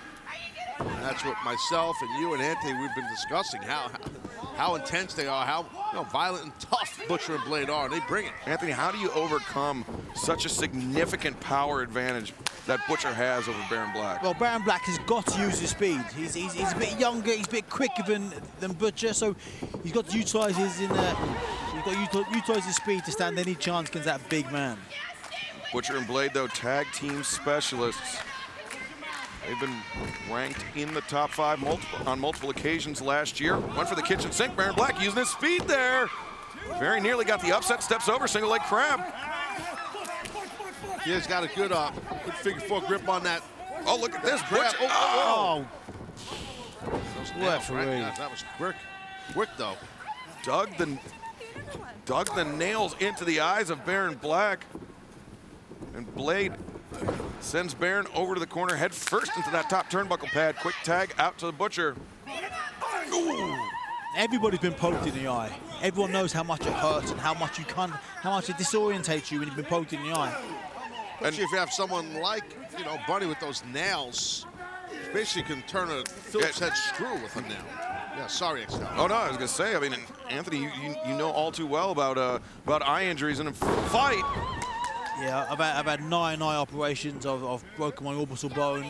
And that's what myself and you and Anthony, we've been discussing, how intense they are, how violent and tough Butcher and Blade are, and they bring it. Anthony, how do you overcome such a significant power advantage that Butcher has over Baron Black? Well, Baron Black has got to use his speed. He's a bit younger, he's a bit quicker than Butcher, so he's got to utilize his speed to stand any chance against that big man. Butcher and Blade, though, tag team specialists. They've been ranked in the top 5 on multiple occasions last year. Went for the kitchen sink. Baron Black using his speed there. Very nearly got the upset. Steps over, single leg crab. He has got a good figure 4 grip on that. Oh, look at this. Grab. Butcher. Oh. Nails, right? That was quick. Quick, though. Dug the nails into the eyes of Baron Black. And Blade sends Baron over to the corner, head first into that top turnbuckle pad. Quick tag out to the Butcher. Ooh. Everybody's been poked in the eye. Everyone knows how much it hurts and how much it disorientates you when you've been poked in the eye. Especially if you have someone like, Bunny with those nails. Basically can turn a Phillips head screw with a nail. Yeah, sorry, Excel. Oh no, I was gonna say. I mean, Anthony, you know all too well about eye injuries in a fight. Yeah, I've had 9 eye operations. I've broken my orbital bone,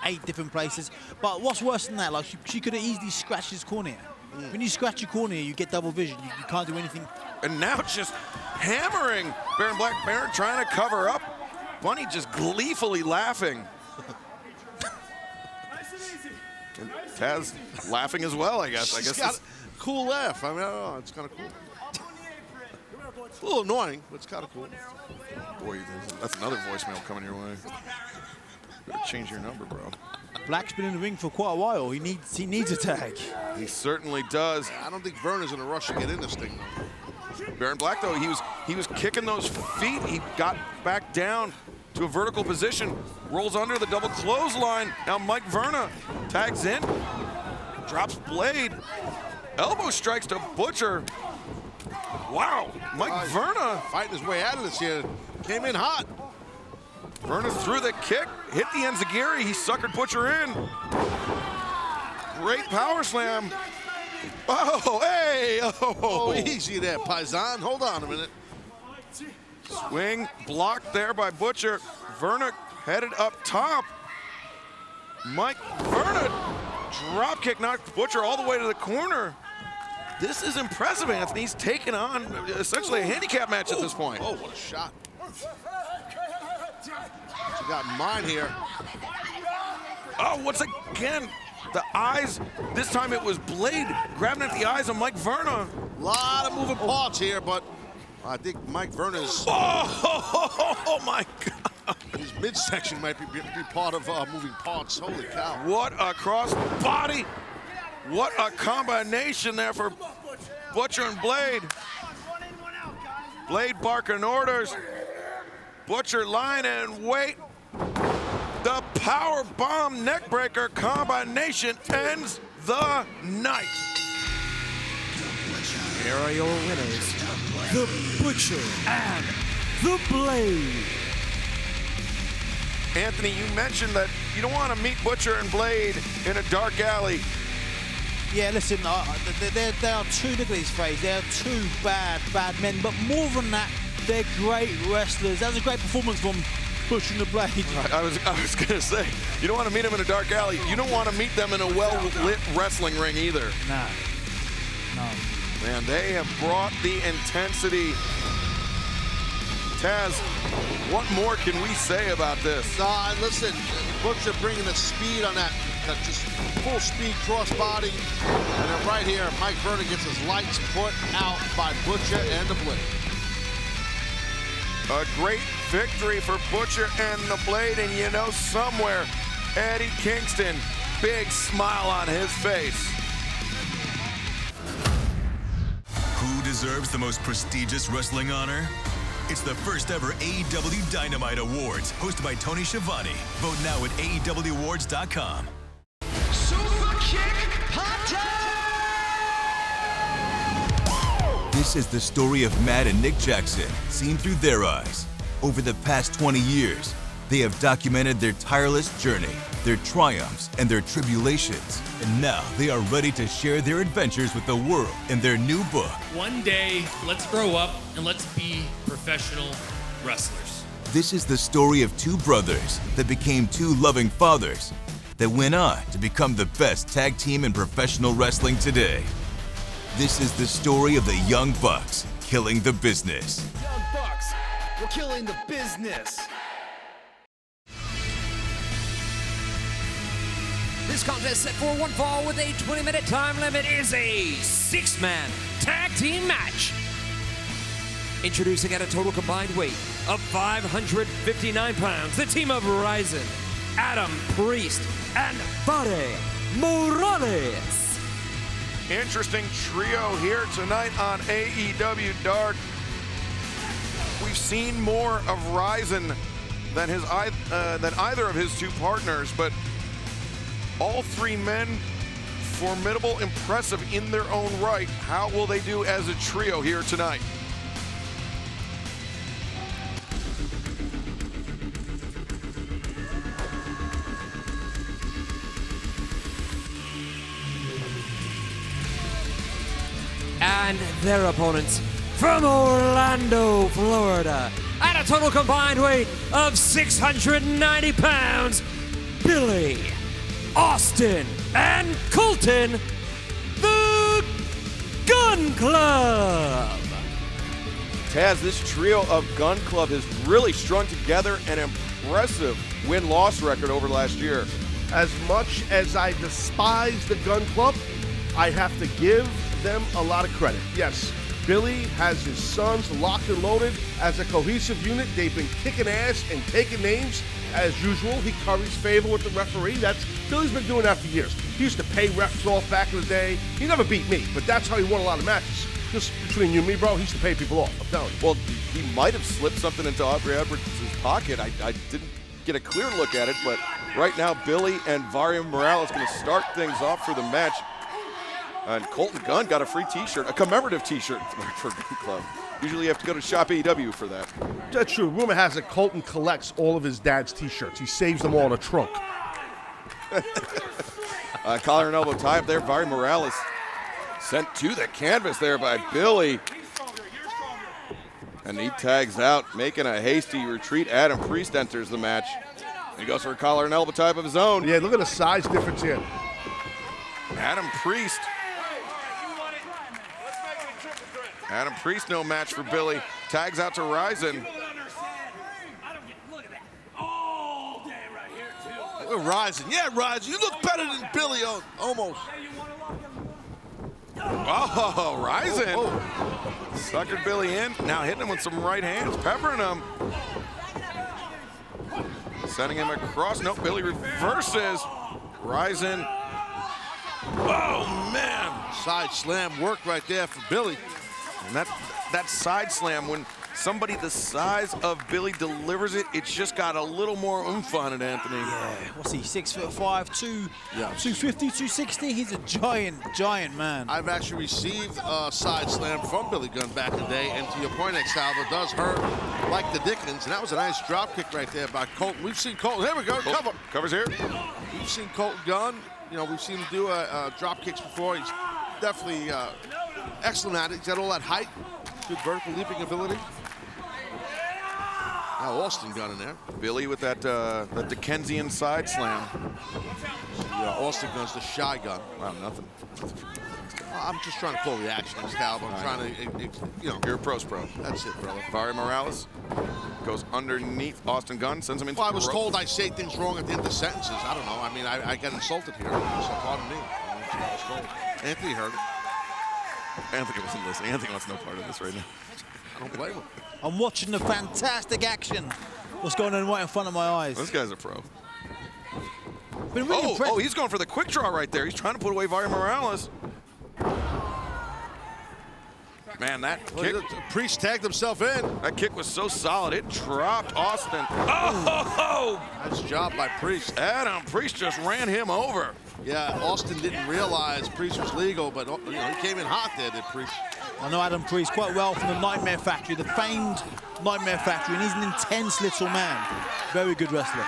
8 different places. But what's worse than that? Like she could have easily scratched his cornea. When you scratch your cornea, you get double vision. You can't do anything. And now just hammering Baron Black. Baron trying to cover up. Bunny just gleefully laughing. And Taz laughing as well, I guess. He's got a cool laugh. I mean, I don't know. It's kind of cool. It's a little annoying, but it's kind of cool. Boy, that's another voicemail coming your way. Better change your number, bro. Black's been in the ring for quite a while. He needs a tag. He certainly does. I don't think Verner's in a rush to get in this thing, though. Baron Black, though, he was kicking those feet. He got back down to a vertical position, rolls under the double clothesline. Now Mike Verna tags in, drops blade, elbow strikes to Butcher. Wow, Mike Verna fighting his way out of this here. Came in hot. Verna threw the kick, hit the enziguri. He suckered Butcher in. Great power slam. Oh, hey! Oh, easy there, Paisan. Hold on a minute. Swing blocked there by Butcher. Verna headed up top. Mike Verna drop kick knocked Butcher all the way to the corner. This is impressive, Anthony. He's taken on essentially a handicap match at this point. Oh, what a shot. You got mine here. Oh, once again, the eyes. This time it was Blade grabbing at the eyes of Mike Verna. A lot of moving parts here, but I think Mike Verna's. Oh my God. His midsection might be part of moving parts. Holy cow. What a cross body. What a combination there for Butcher and Blade. Blade barking orders. Butcher line and wait. The power bomb neckbreaker combination ends the night. Here are your winners, the Butcher and the Blade. Anthony, you mentioned that you don't want to meet Butcher and Blade in a dark alley. Yeah, listen, they are two, look at his face, they are two bad men, but more than that, they're great wrestlers. That was a great performance from Butcher and the Blade. I was gonna say, you don't want to meet them in a dark alley. You don't want to meet them in a well-lit wrestling ring either. No. Man, they have brought the intensity. Taz, what more can we say about this? Listen, Butcher bringing the speed on that just full speed cross body. And then right here, Mike Verna gets his lights put out by Butcher and the Blade. A great victory for Butcher and the Blade, and you know somewhere, Eddie Kingston, big smile on his face. Who deserves the most prestigious wrestling honor? It's the first ever AEW Dynamite Awards, hosted by Tony Schiavone. Vote now at AEWAwards.com. Super Kick This is the story of Matt and Nick Jackson, seen through their eyes. Over the past 20 years, they have documented their tireless journey, their triumphs, and their tribulations. And now they are ready to share their adventures with the world in their new book. One day, let's grow up and let's be professional wrestlers. This is the story of two brothers that became two loving fathers that went on to become the best tag team in professional wrestling today. This is the story of the Young Bucks killing the business. Young Bucks, we're killing the business. This contest set for one fall with a 20-minute time limit is a 6-man tag team match. Introducing at a total combined weight of 559 pounds, the team of Ryzen, Adam Priest, and Buddy Morales. Interesting trio here tonight on AEW Dark. We've seen more of Ryzen than either of his two partners, but all three men formidable, impressive in their own right. How will they do as a trio here tonight? And their opponents from Orlando, Florida, at a total combined weight of 690 pounds, Billy, Austin, and Colton, the Gun Club. Taz, this trio of Gun Club has really strung together an impressive win-loss record over last year. As much as I despise the Gun Club, I have to give them a lot of credit. Yes, Billy has his sons locked and loaded as a cohesive unit. They've been kicking ass and taking names as usual. He curries favor with the referee. Billy's been doing that for years. He used to pay refs off back in the day. He never beat me, but that's how he won a lot of matches. Just between you and me, bro, he used to pay people off. I'm telling you. Well, he might have slipped something into Aubrey Edwards' pocket. I didn't get a clear look at it, but right now Billy and Vario Morales going to start things off for the match. And Colton Gunn got a free t-shirt, a commemorative t-shirt for Gun Club. Usually you have to go to Shop AEW for that. That's true. Rumor has it Colton collects all of his dad's t-shirts. He saves them all in a trunk. Collar and elbow tie up there. Vario Morales sent to the canvas there by Billy. And he tags out, making a hasty retreat. Adam Priest enters the match. He goes for a collar and elbow tie up of his own. Yeah, look at the size difference here. Adam Priest. Adam Priest, no match for Billy. Tags out to Ryzen. We're Ryzen. Yeah, Ryzen. You look better than Billy, almost. Oh, Ryzen. Suckered Billy in. Now hitting him with some right hands, peppering him. Sending him across. No, Billy reverses. Ryzen. Oh, man. Side slam work right there for Billy. And that side slam, when somebody the size of Billy delivers it, it's just got a little more oomph on it, Anthony. Yeah, what's he, 6'5", 250, 260? He's a giant man. I've actually received a side slam from Billy Gunn back in the day, and to your point, Excalibur, does hurt like the Dickens, and that was a nice drop kick right there by Colton. We've seen Colton, here we go, cover. Covers here. We've seen Colton Gunn, we've seen him do drop kicks before. He's definitely excellent at it. He's got all that height, good vertical leaping ability. Now Austin Gunn in there. Billy with that Dickensian side slam. Yeah, Austin Gunn's the shy gun. Wow, nothing. I'm just trying to pull reaction, Excalibur. I'm trying to, You're a pro's pro. That's it, brother. Vario Morales goes underneath Austin Gunn, sends him into I was told I say things wrong at the end of sentences. I don't know. I mean, I got insulted here, so pardon me. I was told. Anthony heard it. Anthony wasn't listening. Anthony wants no part of this right now. I don't blame him. I'm watching the fantastic action. What's going on right in front of my eyes? This guy's a pro. Been really oh, he's going for the quick draw right there. He's trying to put away Vario Morales. Man, that kick. Priest tagged himself in. That kick was so solid, it dropped Austin. Oh! Nice job by Priest. Adam Priest just ran him over. Yeah, Austin didn't realize Priest was legal, but he came in hot there, did Priest. I know Adam Priest quite well from the Nightmare Factory, the famed Nightmare Factory, and he's an intense little man. Very good wrestler.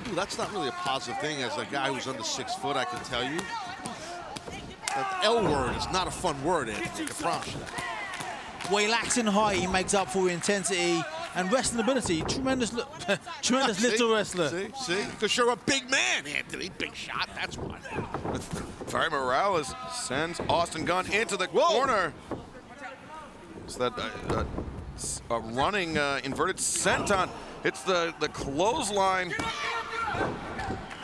Ooh, that's not really a positive thing as a guy who's under 6 foot, I can tell you. That L word is not a fun word, Anthony, I can promise you that. Well, he lacks in height, he makes up for intensity and wrestling ability. Tremendous little wrestler. See? Because you're a big man, Anthony. Big shot, that's why. Vario Morales sends Austin Gunn into the corner. It's that running inverted senton. Hits the clothesline.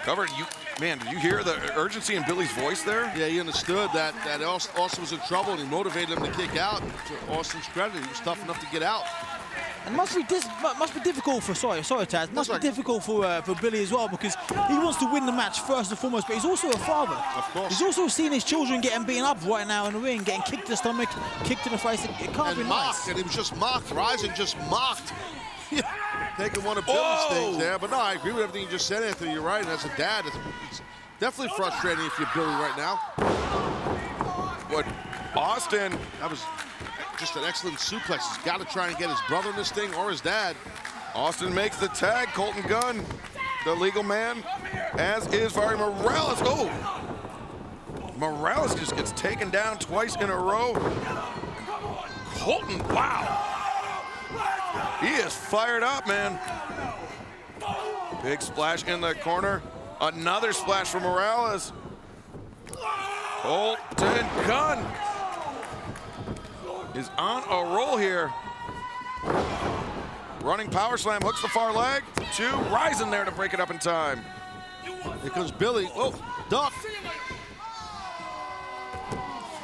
Covered. Man, did you hear the urgency in Billy's voice there? Yeah, he understood that Austin was in trouble, and he motivated him to kick out. To Austin's credit, he was tough enough to get out. And must be difficult for Taz. Must be difficult for Billy as well, because he wants to win the match first and foremost. But he's also a father. Of course. He's also seen his children getting beaten up right now in the ring, getting kicked to the stomach, kicked to the face. It can't be mocked, nice. and he was just mocked. Ryzen just mocked. Taking one of Billy's things there, but no, I agree with everything you just said, Anthony. You're right. And as a dad, Definitely frustrating if you're Billy right now. But Austin, that was just an excellent suplex. He's got to try and get his brother in this thing or his dad. Austin makes the tag. Colton Gunn, the legal man, as is Fiery Morales. Oh! Morales just gets taken down twice in a row. Colton, wow. He is fired up, man. Big splash in the corner. Another splash from Morales. Colton Gunn is on a roll here. Running power slam, hooks the far leg. 2, Rising there to break it up in time. Here comes Billy. Oh, duck.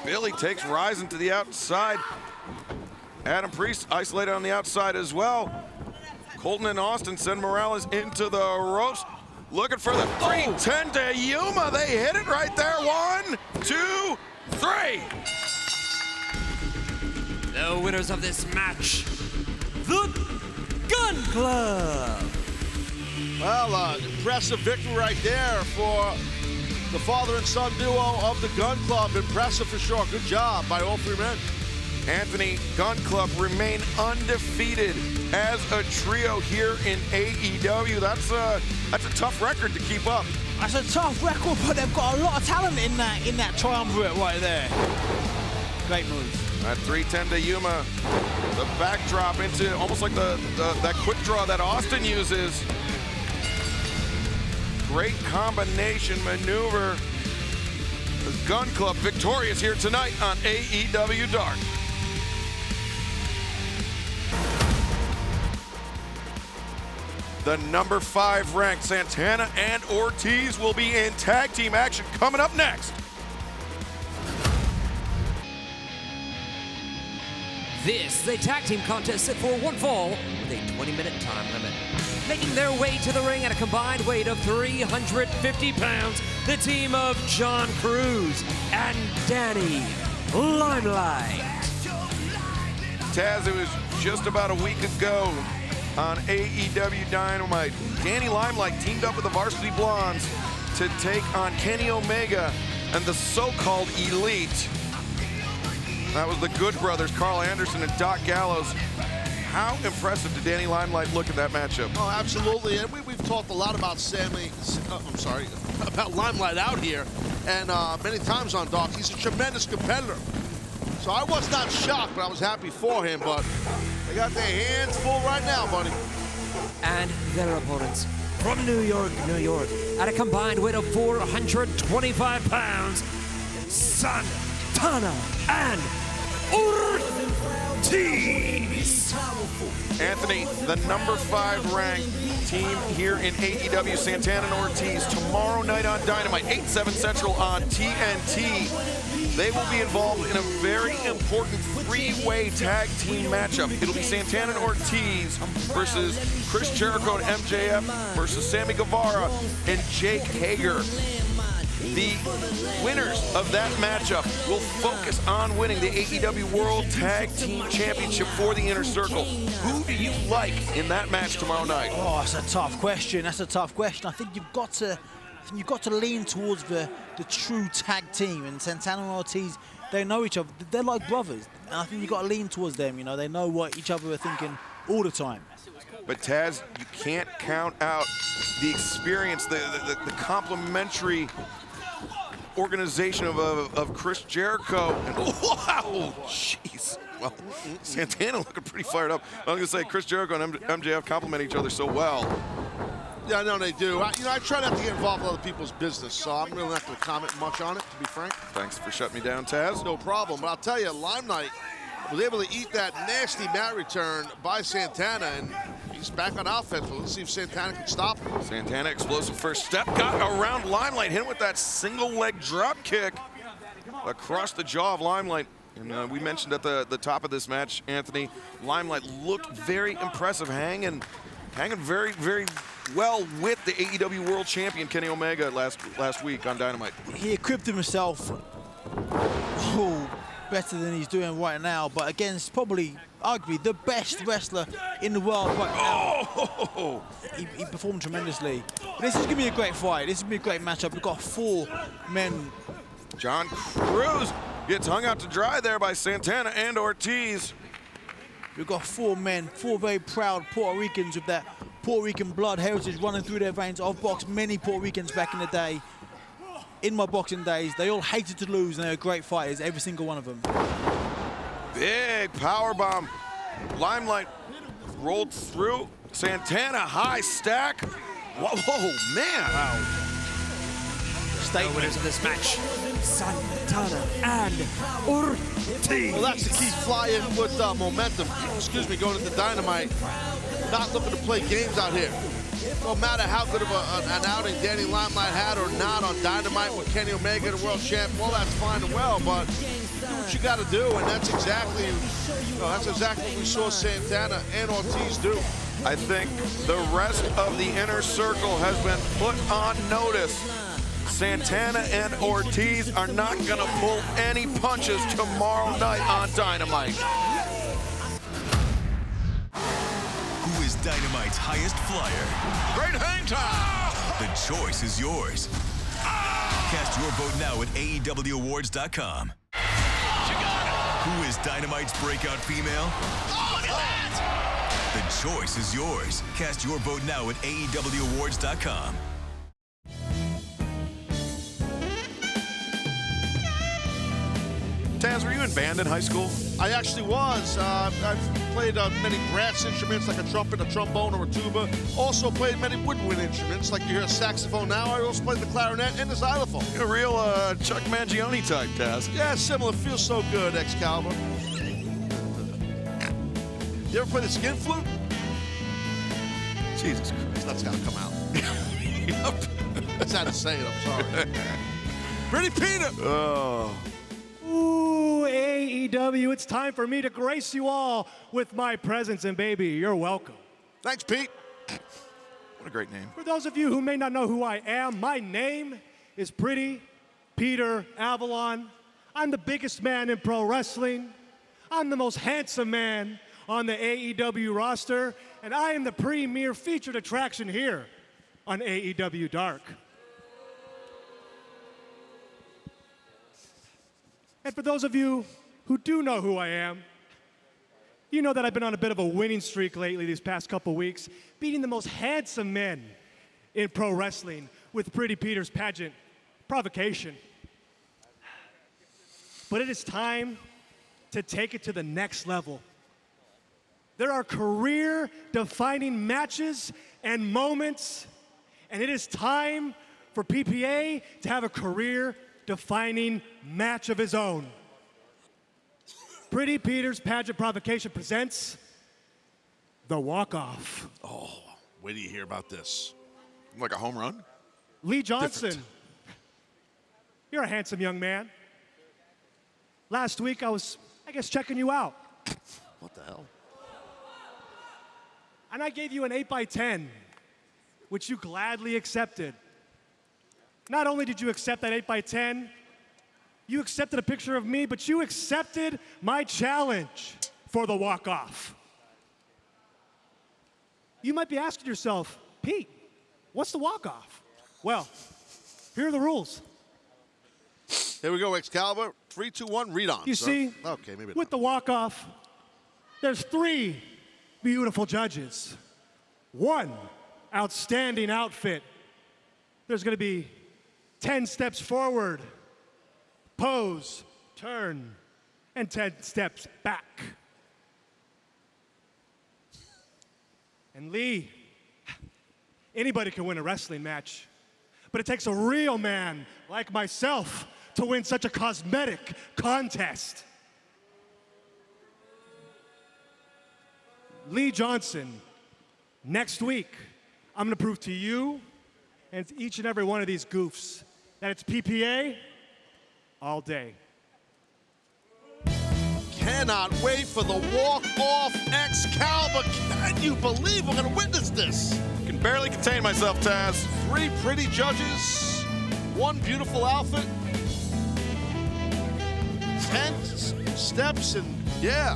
Billy takes Rising to the outside. Adam Priest isolated on the outside as well. Colton and Austin send Morales into the ropes. Looking for the 310 to Yuma. They hit it right there. 1, 2, 3. The winners of this match, the Gun Club. Well, impressive victory right there for the father and son duo of the Gun Club. Impressive for sure. Good job by all 3 men. Anthony, Gun Club remain undefeated as a trio here in AEW. That's a tough record to keep up. That's a tough record, but they've got a lot of talent in that triumvirate right there. Great move. That 310 to Yuma, the backdrop into almost like that quick draw that Austin uses. Great combination maneuver. The Gun Club victorious here tonight on AEW Dark. The number 5 ranked Santana and Ortiz will be in tag team action coming up next. This is a tag team contest set for one fall with a 20-minute time limit. Making their way to the ring at a combined weight of 350 pounds, the team of John Cruz and Danny Limelight. Taz, it was just about a week ago on AEW Dynamite. Danny Limelight teamed up with the Varsity Blondes to take on Kenny Omega and the so-called Elite. That was the Good Brothers, Carl Anderson and Doc Gallows. How impressive did Danny Limelight look at that matchup? Oh, absolutely. And we've talked a lot about about Limelight out here. And many times on Doc, he's a tremendous competitor. So I was not shocked, but I was happy for him. But they got their hands full right now, buddy. And their opponents from New York, New York, at a combined weight of 425 pounds, Santana and Ortiz. Anthony, the number 5 ranked team here in AEW, Santana and Ortiz, tomorrow night on Dynamite, 8/7 Central on TNT. They will be involved in a very important 3-way tag team matchup. It'll be Santana and Ortiz versus Chris Jericho and MJF versus Sammy Guevara and Jake Hager. The winners of that matchup will focus on winning the AEW World Tag Team Championship for the Inner Circle. Who do you like in that match tomorrow night? Oh, that's a tough question. That's a tough question. I think you've got to lean towards the true tag team. And Santana and Ortiz, they know each other. They're like brothers. And I think you've got to lean towards them. You know, they know what each other are thinking all the time. But Taz, you can't count out the experience, the complementary organization of Chris Jericho. And wow, jeez. Well, Santana looking pretty fired up. I was going to say, Chris Jericho and MJF complement each other so well. Yeah, I know they do. I try not to get involved in other people's business, so I'm really not going to comment much on it, to be frank. Thanks for shutting me down, Taz. No problem. But I'll tell you, Limelight was able to eat that nasty mat return by Santana, and he's back on offense. Well, let's see if Santana can stop him. Santana, explosive first step, got around Limelight, hit him with that single leg drop kick across the jaw of Limelight. And we mentioned at the top of this match, Anthony, Limelight looked very impressive, hanging very, very well with the AEW World Champion Kenny Omega last week on Dynamite. He equipped himself better than he's doing right now, but against probably, arguably, the best wrestler in the world right now. He performed tremendously. This is going to be a great fight. This is going to be a great matchup. We've got 4 men. John Cruz gets hung out to dry there by Santana and Ortiz. We've got 4 men, 4 very proud Puerto Ricans with that Puerto Rican blood heritage running through their veins. I've boxed many Puerto Ricans back in the day. In my boxing days, they all hated to lose, and they were great fighters, every single one of them. Big power bomb. Limelight rolled through. Santana high stack. Whoa, man. Wow. Statement. Winners of this match, Santana and Ortiz. Well, that's the key. Fly in with momentum. Excuse me, going into Dynamite. Not looking to play games out here. No matter how good of an outing Danny Limelight had or not on Dynamite with Kenny Omega, the world champ, well, that's fine and well, but do what you got to do, and that's exactly what we saw Santana and Ortiz do. I think the rest of the inner circle has been put on notice. Santana and Ortiz are not going to pull any punches tomorrow night on Dynamite. Who is Dynamite's highest flyer? Great hang time! The choice is yours. Cast your vote now at AEWAwards.com. Who is Dynamite's breakout female? Oh, look at that! The choice is yours. Cast your vote now at AEWAwards.com. Taz, were you in band in high school? I actually was. I've played many brass instruments like a trumpet, a trombone, or a tuba. Also played many woodwind instruments like you hear a saxophone now. I also played the clarinet and the xylophone. You're a real Chuck Mangione type, Taz. Yeah, similar. Feels so good, Excalibur. You ever play the skin flute? Jesus Christ. That's got to come out. Yep. Just had to say it. I'm sorry. Pretty Peter. Oh. Ooh, AEW, it's time for me to grace you all with my presence, and baby, you're welcome. Thanks, Pete. What a great name. For those of you who may not know who I am, my name is Pretty Peter Avalon. I'm the biggest man in pro wrestling. I'm the most handsome man on the AEW roster, and I am the premier featured attraction here on AEW Dark. And for those of you who do know who I am, you know that I've been on a bit of a winning streak lately these past couple weeks, beating the most handsome men in pro wrestling with Pretty Peter's pageant, Provocation. But it is time to take it to the next level. There are career-defining matches and moments, and it is time for PPA to have a career-defining match of his own. Pretty Peter's Pageant Provocation presents The Walk-Off. Oh, wait till you hear about this. Like a home run? Lee Johnson, you're a handsome young man. Last week I was, checking you out. What the hell? And I gave you an 8x10, which you gladly accepted. Not only did you accept that 8x10, you accepted a picture of me, but you accepted my challenge for the walk-off. You might be asking yourself, Pete, what's the walk-off? Well, here are the rules. Here we go, Excalibur. 3, 2, 1, read on. You sir. see, okay, maybe with the walk-off, there's 3 beautiful judges. 1 outstanding outfit. There's going to be 10 steps forward, pose, turn, and 10 steps back. And Lee, anybody can win a wrestling match, but it takes a real man like myself to win such a cosmetic contest. Lee Johnson, next week, I'm gonna prove to you and to each and every one of these goofs that it's PPA all day. Cannot wait for the walk-off Excalibur. Can you believe we're gonna witness this? Can barely contain myself, Taz. 3 pretty judges, 1 beautiful outfit, 10 steps, and yeah.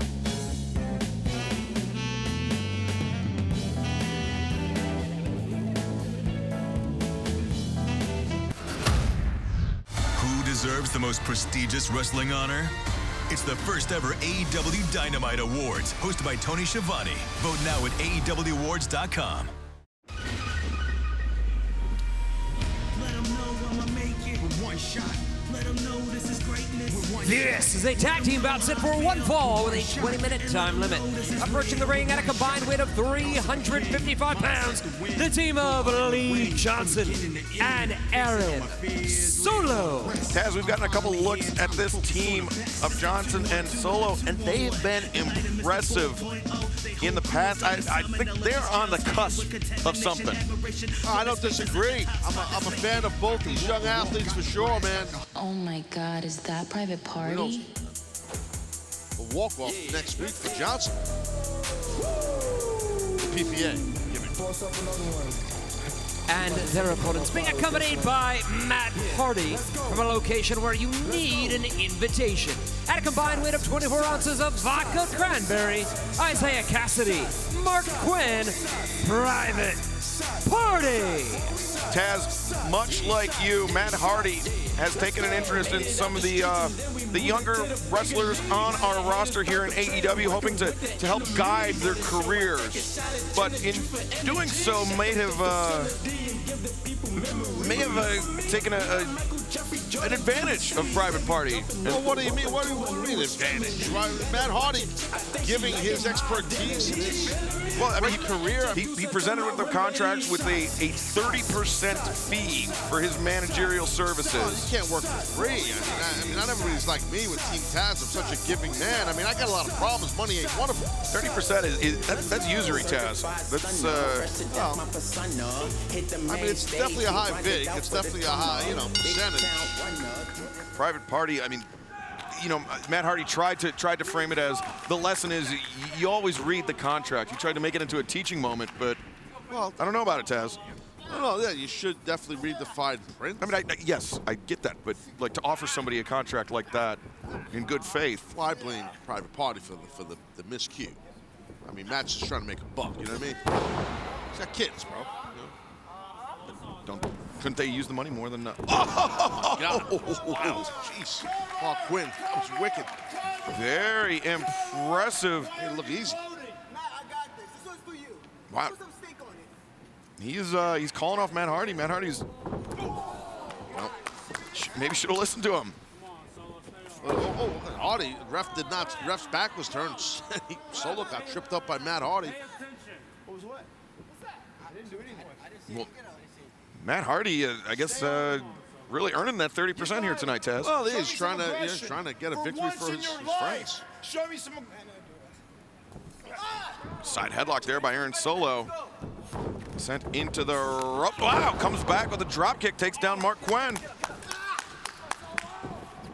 Who deserves the most prestigious wrestling honor? It's the first ever AEW Dynamite Awards, hosted by Tony Schiavone. Vote now at AEWAwards.com. This is a tag team bout set for one fall with a 20-minute time limit. Approaching the ring at a combined weight of 355 pounds, the team of Lee Johnson and Aaron Solo. Taz, we've gotten a couple looks at this team of Johnson and Solo, and they've been impressive in the past. I think they're on the cusp of something. I don't disagree. I'm a fan of both these young athletes for sure, man. Oh my God, is that Private Party? A walk-off next week for Johnson. The PPA. And their opponents being accompanied by Matt Hardy from a location where you need an invitation. At a combined weight of 24 ounces of vodka cranberry, Isaiah Cassidy, Mark Quinn, Private Party. Taz, much like you, Matt Hardy has taken an interest in some of the younger wrestlers on our roster here in AEW, hoping to help guide their careers. But in doing so, may have taken an advantage of Private Party. Well, what do you mean? What do you mean advantage? Matt Hardy giving his expertise in his career. He presented with the contract with a 30% fee for his managerial services. You can't work for free. I mean, not everybody's like me with Team Taz. I'm such a giving man. I mean, I got a lot of problems. Money ain't one of them. 30% that's usury, Taz. That's well, I mean, it's definitely a high vig. It's definitely a high, percentage. Private Party. I mean, Matt Hardy tried to frame it as the lesson is you always read the contract. You tried to make it into a teaching moment, but well, I don't know about it, Taz. No, yeah, you should definitely read the fine print. I mean, yes, I get that, but like to offer somebody a contract like that in good faith. Well, I blame Private Party for the miscue. I mean, Matt's just trying to make a buck. You know what I mean? He's got kids, bro. Couldn't they use the money more than? Oh, wow, jeez. Mark Quinn, that was wicked. Very impressive. Hey, look easy. Wow. He's calling off Matt Hardy. Matt Hardy's maybe should have listened to him. Hardy, ref's back was turned. Solo got tripped up by Matt Hardy. What was what? What's that? I didn't do anything. Well, Matt Hardy, I guess, really earning that 30% here tonight, Taz. Well, he's trying to get a victory for his friends. Show me some. Side headlock there by Aaron Solo. Sent into the rope. Wow, comes back with a drop kick, takes down Mark Quinn.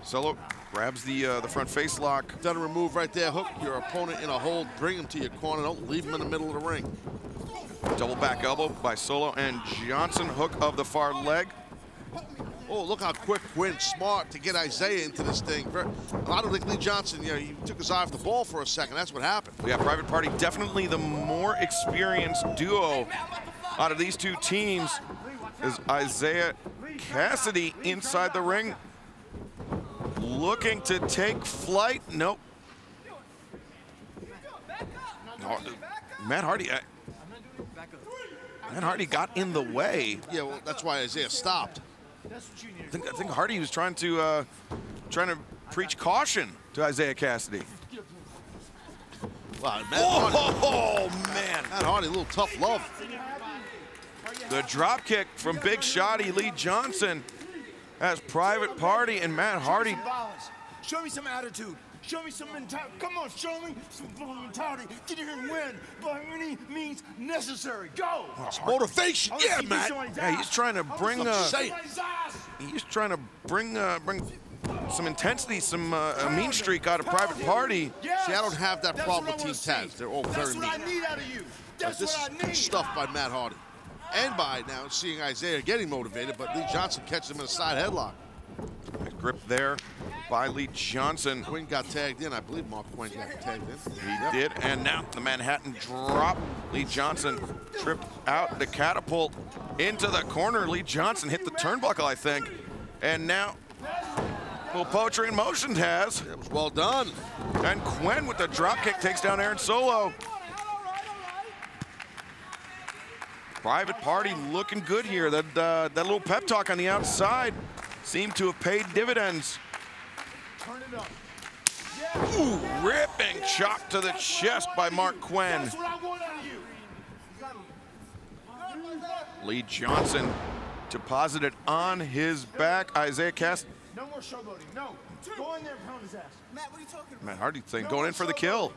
Solo grabs the front face lock. Done a remove right there. Hook your opponent in a hold. Bring him to your corner. Don't leave him in the middle of the ring. Double back elbow by Solo and Johnson. Hook of the far leg. Oh, look how quick Quinn, smart to get Isaiah into this thing. I don't think Lee Johnson, he took his eye off the ball for a second. That's what happened. Yeah, Private Party definitely the more experienced duo out of these two teams is Isaiah Cassidy inside the ring. Looking to take flight. Nope. No, Matt Hardy. Matt Hardy got in the way. Yeah, well, that's why Isaiah stopped. I think Hardy was trying to preach caution to Isaiah Cassidy. Wow, Matt Hardy. Man. Matt Hardy, a little tough love. The drop kick from Big Shotty Lee Johnson as Private Party and Matt Hardy. Show me some attitude. Show me some mentality. Come on, show me some mentality. Get here and win by any means necessary. Go. It's motivation. Yeah, Matt. Yeah, he's trying to bring. He's trying to bring some intensity, some mean streak out of Private Party. See, I don't have that problem with Team Taz. They're all very mean. That's what I need out of you. That's this what I is need. good stuff by Matt Hardy. And by now seeing Isaiah getting motivated, but Lee Johnson catches him in a side headlock. grip there by Lee Johnson. Quinn got tagged in. I believe Mark Quinn got tagged in. He did, and now the Manhattan drop. Lee Johnson tripped out the catapult into the corner. Lee Johnson hit the turnbuckle, I think. And now, little poetry in motion, Taz. It was well done. And Quinn with the drop kick takes down Aaron Solo. Private Party looking good here. That little pep talk on the outside seemed to have paid dividends. Ooh, ripping chop to the chest by Mark Quinn. Lee Johnson deposited on his back. Isaiah Cassidy. No more showboating. No. Go in there and pound his ass. Matt, what are you talking about? Matt Hardy saying going in for the kill.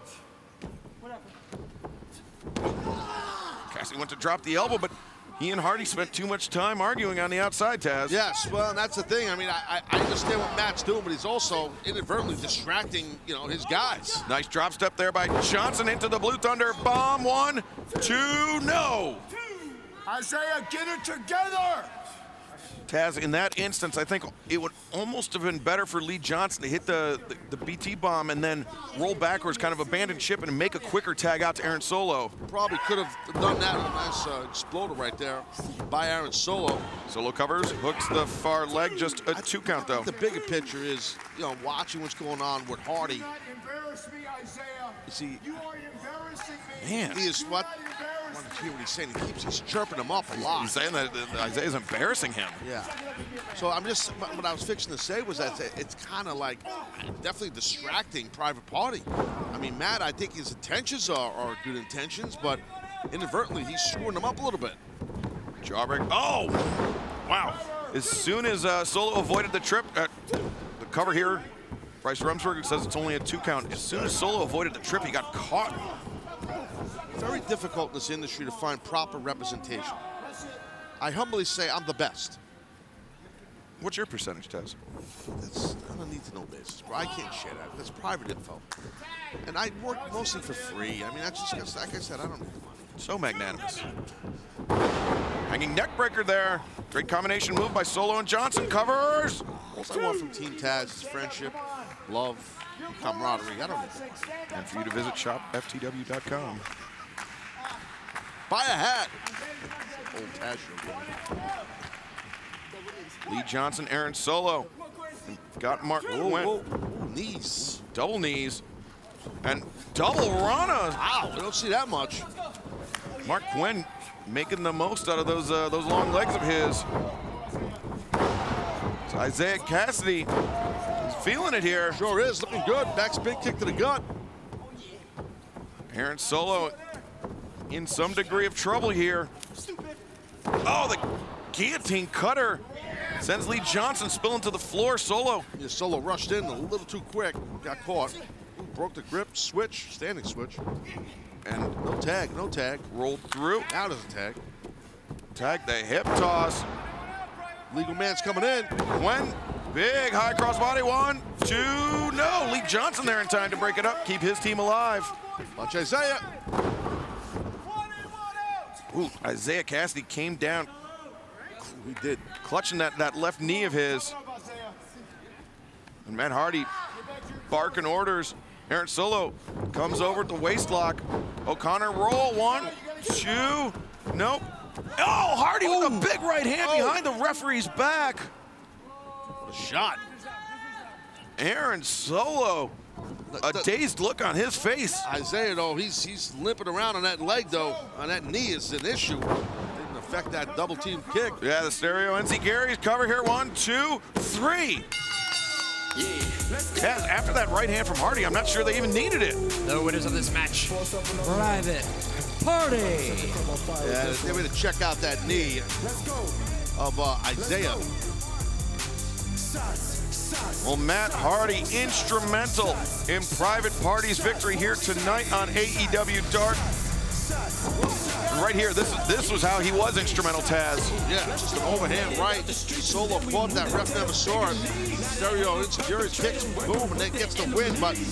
Cassidy went to drop the elbow, but he and Hardy spent too much time arguing on the outside, Taz. Yes, well, and that's the thing. I mean, I understand what Matt's doing, but he's also inadvertently distracting, his guys. Nice drop step there by Johnson into the Blue Thunder bomb. 1, 2, no. Isaiah, get it together. Taz, in that instance, I think it would almost have been better for Lee Johnson to hit the BT bomb and then roll backwards, kind of abandon ship and make a quicker tag out to Aaron Solo. Probably could have done that. A nice exploder right there by Aaron Solo. Solo covers, hooks the far leg, just a 2 count though. The bigger picture is, watching what's going on with Hardy. Embarrass me, Isaiah. You see, You are embarrassing me. Man. He is what? I want to hear what he's saying. He's chirping him up a lot. He's saying that Isaiah's embarrassing him. Yeah. So what I was fixing to say was that it's kind of like definitely distracting Private Party. I mean, Matt, I think his intentions are good intentions, but inadvertently he's screwing them up a little bit. Jawbreak. Oh, wow. As soon as Solo avoided the trip, the cover here, Bryce Rumsberg says it's only a 2 count. As soon as Solo avoided the trip, he got caught. Very difficult in this industry to find proper representation. I humbly say I'm the best. What's your percentage, Taz? That's on a need-to-know basis, bro. I can't share that. That's private info. And I work mostly for free. I mean, that's just, like I said, I don't need the money. So magnanimous. Hanging neck breaker there. Great combination move by Solo and Johnson. Covers. All I want from Team Taz is friendship, love, camaraderie. I don't need that. And for you to visit shopftw.com. Buy a hat. Old Taz show. Lee Johnson, Aaron Solo. Got Mark Quinn. Knees. Double knees. And double Rana. Wow, we don't see that much. Mark Quinn making the most out of those long legs of his. So Isaiah Cassidy is feeling it here. Sure is, looking good. Backspin kick to the gut. Aaron Solo in some degree of trouble here. Oh, the guillotine cutter sends Lee Johnson spilling to the floor. Solo. Yeah, Solo rushed in a little too quick, got caught. Broke the grip, switch, standing switch. And no tag, no tag. Rolled through. Now there's a tag. Tag the hip toss. Legal man's coming in. Quinn, big high crossbody. 1, 2, no. Lee Johnson there in time to break it up, keep his team alive. Watch Isaiah. Ooh, Isaiah Cassidy came down. He did. Clutching that left knee of his. And Matt Hardy barking orders. Aaron Solo comes over at the waist lock. O'Connor roll. 1, 2, nope. Oh, Hardy with a big right hand behind the referee's back. What a shot. Aaron Solo, a dazed look on his face. Isaiah, though, he's limping around on that leg, though. On that knee is an issue. Didn't affect that double team kick. Yeah, the stereo NC Gary's cover here. 1, 2, 3. Yeah, after that right hand from Hardy, I'm not sure they even needed it. The winners of this match, Private Party. Yeah, they were to check out that knee of Isaiah. Well, Matt Hardy instrumental in Private Party's victory here tonight on AEW Dark. right here, this was how he was instrumental, Taz. Yeah, just an overhand right. Solo caught that, ref never saw it. Stereo insecurity kicks, boom, and then gets the win, but you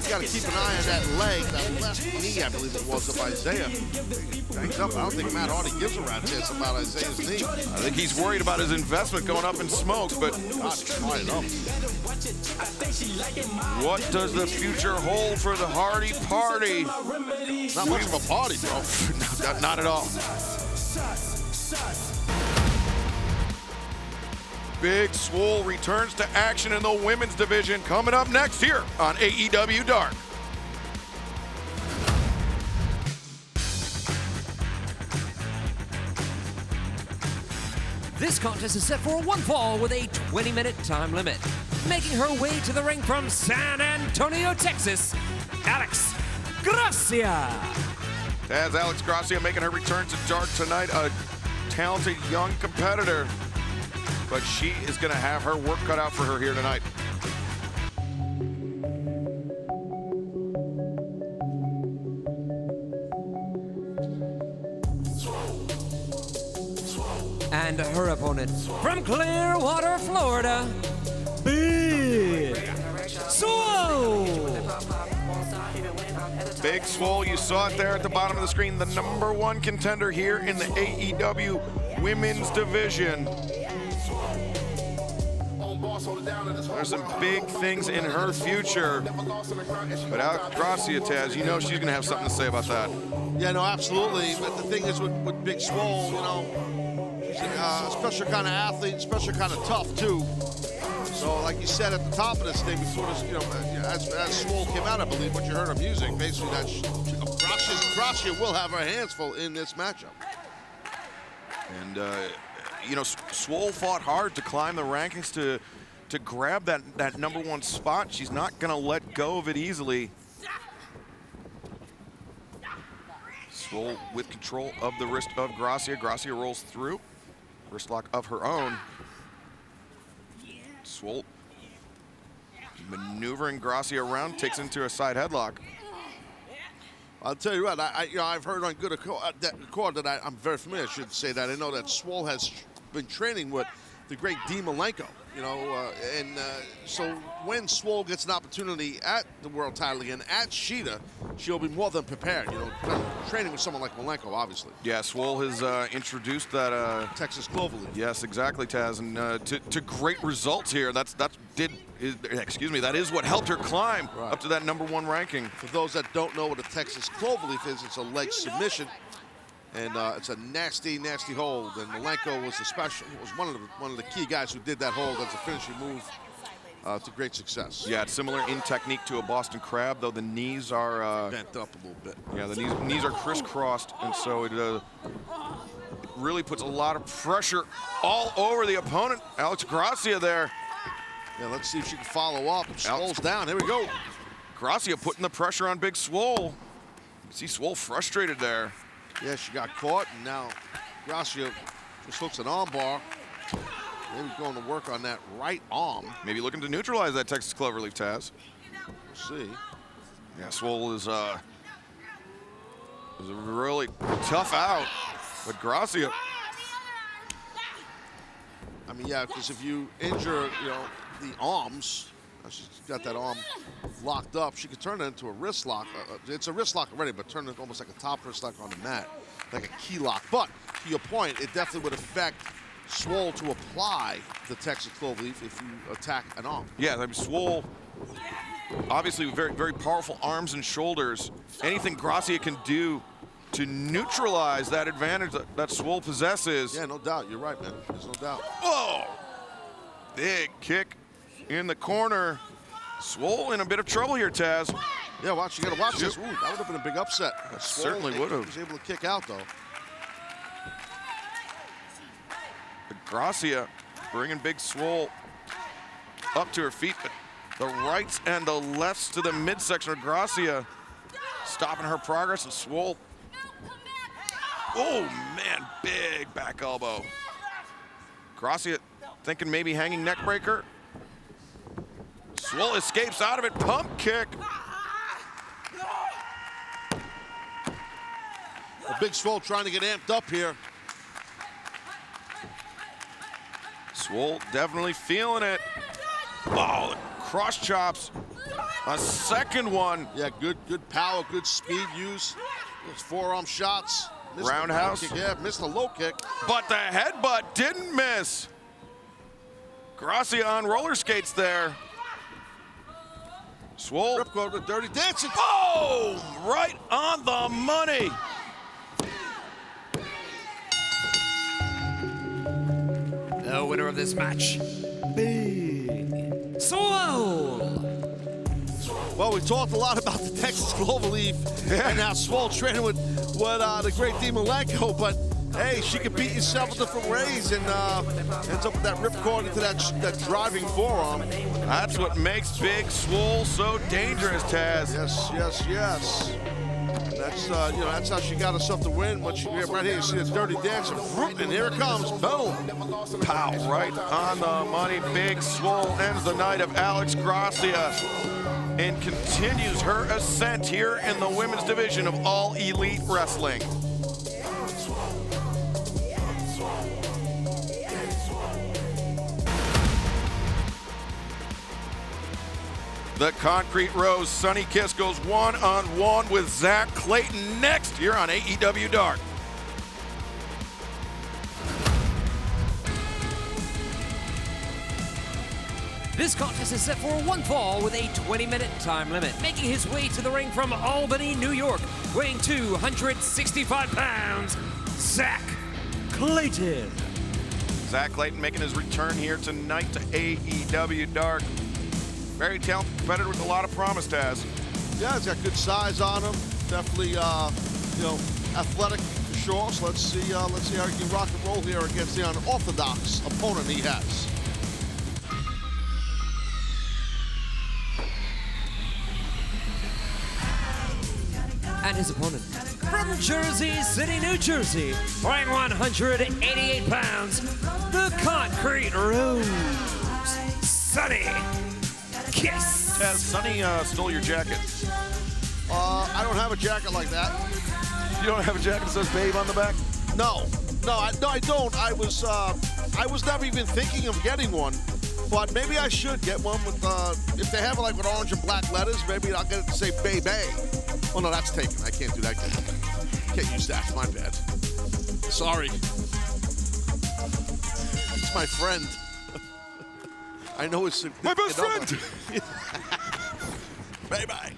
got to keep an eye on that leg, that left knee, I believe it was, of Isaiah. Banged up. I don't think Matt Hardy gives a rat's ass about Isaiah's knee. I think he's worried about his investment going up in smoke, but God, try it up. What does the future hold for the Hardy Party? Not much of a party, bro. Not at all. Big Swole returns to action in the women's division coming up next here on AEW Dark. This contest is set for one fall with a 20-minute time limit. Making her way to the ring from San Antonio, Texas, Alex Gracia. As Alex Gracia making her return to Dark tonight, a talented young competitor, but she is going to have her work cut out for her here tonight. And her opponent from Clearwater, Florida, Big Swole. Big Swole, you saw it there at the bottom of the screen, the #1 contender here in the AEW Women's Division. There's some big things in her future. But Alex Gracia, Taz, you know she's going to have something to say about that. Yeah, no, absolutely. But the thing is with Big Swole, you know, she's a special kind of athlete, special kind of tough, too. So, like you said at the top of this thing, before this, you know, as Swole came out, I believe, what you heard her music, basically that Gracia will have her hands full in this matchup. And, you know, Swole fought hard to climb the rankings to grab that #1 spot. She's not going to let go of it easily. Swole with control of the wrist of Gracia. Gracia rolls through. Wrist lock of her own. Swole maneuvering Gracia around, takes into a side headlock. I'll tell you what, I've heard on good accord that I'm very familiar, I should say that. I know that Swole has been training with the great Dean Malenko, you know, so when Swole gets an opportunity at the world title again, at Sheeta, she'll be more than prepared, you know, training with someone like Malenko, obviously. Yeah, Swole has introduced that Texas Cloverleaf. Yes, exactly, Taz, and to great results here. That is what helped her climb up to that #1 ranking. For those that don't know what a Texas Cloverleaf is, it's a leg submission. And it's a nasty, nasty hold. And Malenko was one of the key guys who did that hold as a finishing move to great success. Yeah, it's similar in technique to a Boston Crab, though the knees are bent up a little bit. Yeah, the knees are crisscrossed, and so it really puts a lot of pressure all over the opponent. Alex Gracia there. Yeah, let's see if she can follow up. Swole's down. Here we go. Gracia putting the pressure on Big Swole. You see Swole frustrated there. Yeah, she got caught, and now Gracia just hooks an arm bar. Maybe going to work on that right arm. Maybe looking to neutralize that Texas Cloverleaf, Taz. We'll see. Yeah, Swole is a really tough out, but Gracia. I mean, yeah, because if you injure, you know, the arms, she's got that arm locked up, she could turn it into a wrist lock. It's a wrist lock already, but turn it almost like a top wrist lock on the mat, like a key lock. But to your point, it definitely would affect Swole to apply the Texas Cloverleaf if you attack an arm. Yeah, I mean, Swole, obviously very, very powerful arms and shoulders. Anything Gracia can do to neutralize that advantage that Swole possesses. Yeah, no doubt. You're right, man. There's no doubt. Whoa! Big kick in the corner. Swole in a bit of trouble here, Taz. Yeah, watch. You got to watch this. Ooh, that would have been a big upset. Certainly would have. He was able to kick out, though. Gracia bringing Big Swole up to her feet, but the rights and the lefts to the midsection of Gracia stopping her progress, and Swole. Oh, man, big back elbow. Gracia thinking maybe hanging neck breaker. Swole escapes out of it, pump kick. Big Swole trying to get amped up here. Swole definitely feeling it. Oh, cross chops. A second one. Yeah, good power, good speed use. Those forearm shots. Missed the Roundhouse. kick. Yeah, missed the low kick. But the headbutt didn't miss. Gracia on roller skates there. Swole. Ripcord with Dirty Dancing. Oh, right on the money. The winner of this match, Big Swole. Well, we talked a lot about the Texas Cloverleaf and how Swole training with the great Dean Malenko, but hey, she can beat yourself with different ways and ends up with that ripcord into that driving forearm. That's what makes Big Swole so dangerous, Taz. Yes. And that's that's how she got herself to win. But right here, you see the Dirty Dancer, and here it comes, boom, pow, right on the money. Big Swole ends the night of Alex Gracia and continues her ascent here in the women's division of All Elite Wrestling. The Concrete Rose, Sonny Kiss goes one-on-one with Zach Clayton next here on AEW Dark. This contest is set for one fall with a 20-minute time limit. Making his way to the ring from Albany, New York, weighing 265 pounds, Zach Clayton. Zach Clayton making his return here tonight to AEW Dark. Very talented competitor with a lot of promise, Taz. Yeah, he's got good size on him. Definitely, athletic for sure. So let's see how he can rock and roll here against the unorthodox opponent he has. And his opponent, from Jersey City, New Jersey, weighing 188 pounds, the Concrete Rose, Sonny Kiss. Taz, Sonny stole your jacket. I don't have a jacket like that. You don't have a jacket that says "Babe" on the back? No, I don't. I was never even thinking of getting one, but maybe I should get one with if they have it like with orange and black letters, maybe I'll get it to say "Baby." Oh no, that's taken. I can't do that. Can't use that. My bad. Sorry. It's my friend. I know it's my best friend. Bye-bye.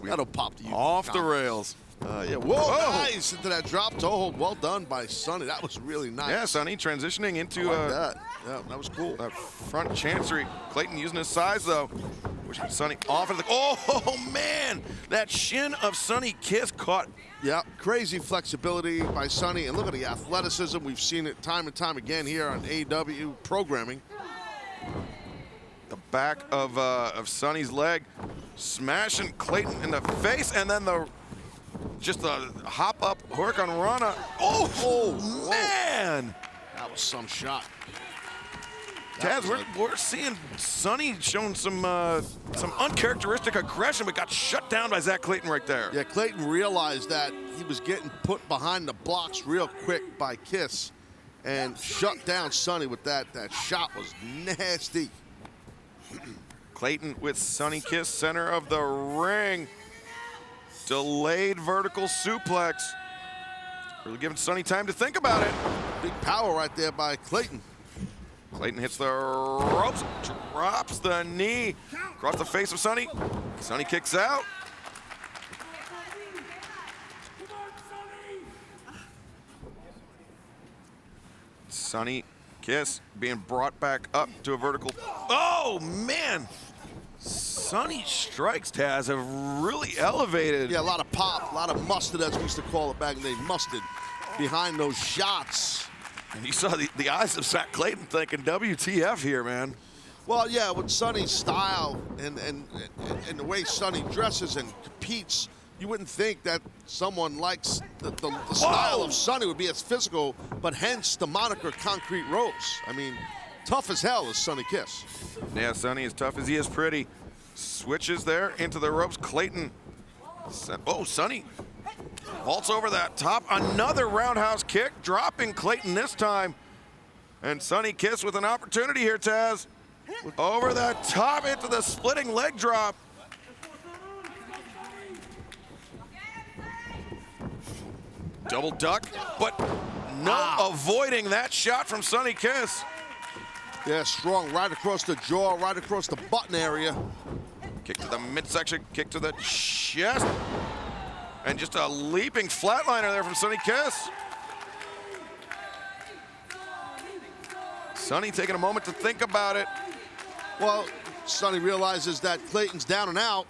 That'll pop to you. Off the rails. Yeah. Whoa, nice into that drop toe hold. Well done by Sonny. That was really nice. Yeah, Sonny transitioning into that. Yeah, that was cool. That front chancery. Clayton using his size though. Pushing Sonny off of the. Oh man, that shin of Sonny Kiss caught. Yeah, crazy flexibility by Sonny, and look at the athleticism. We've seen it time and time again here on AEW programming. The back of Sonny's leg, smashing Clayton in the face, and then just the hop up Hurricane Rana. Oh man, that was some shot. Taz, we're seeing Sonny showing some uncharacteristic aggression, but got shut down by Zach Clayton right there. Yeah, Clayton realized that he was getting put behind the blocks real quick by Kiss, and shut down Sonny with that. That shot was nasty. Clayton with Sonny Kiss, center of the ring. Delayed vertical suplex. Really giving Sonny time to think about it. Big power right there by Clayton. Clayton hits the ropes, drops the knee across the face of Sonny. Sonny kicks out. Sonny Kiss being brought back up to a vertical. Oh, man. Sonny strikes, Taz, have really elevated. Yeah, a lot of pop, a lot of mustard, as we used to call it back in the day, mustard behind those shots. And you saw the eyes of Zach Clayton thinking, WTF here, man. Well, yeah, with Sonny's style and the way Sonny dresses and competes, you wouldn't think that someone likes the style of Sonny would be as physical, but hence the moniker Concrete Rose. I mean, tough as hell is Sonny Kiss. Yeah, Sonny, as tough as he is pretty. Switches there into the ropes. Clayton. Oh, Sonny Vaults over that top. Another roundhouse kick, dropping Clayton this time. And Sonny Kiss with an opportunity here, Taz. Over that top into the splitting leg drop. Double duck, but no avoiding that shot from Sonny Kiss. Yeah, strong, right across the jaw, right across the button area. Kick to the midsection, kick to the chest. And just a leaping flatliner there from Sonny Kiss. Sonny taking a moment to think about it. Well, Sonny realizes that Clayton's down and out.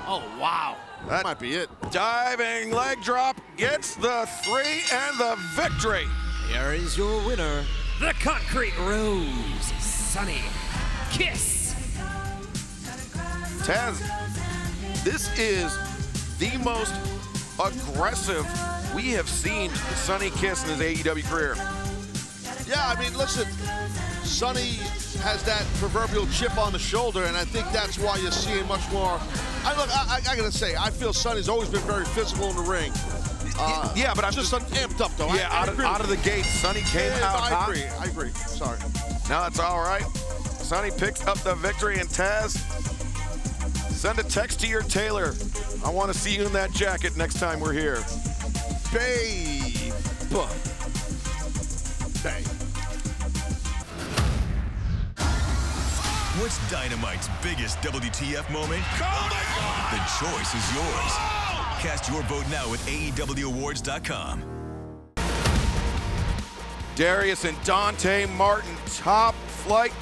Oh, wow. That might be it. Diving leg drop gets the 3 and the victory. Here is your winner, the Concrete Rose, Sonny Kiss. Taz, this is the most aggressive we have seen Sonny Kiss in his AEW career. Yeah, I mean, listen, Sonny has that proverbial chip on the shoulder, and I think that's why you're seeing much more. I gotta say, I feel Sonny's always been very physical in the ring. Yeah, but I'm just amped up, though. Yeah, out of the gate, Sonny came out hot. I agree. Sorry. No, it's all right. Sonny picks up the victory, and Taz, send a text to your tailor. I want to see you in that jacket next time we're here. Babe. Bang. What's Dynamite's biggest WTF moment? Oh my God! The choice is yours. Cast your vote now at AEWAwards.com. Darius and Dante Martin, Top Flight,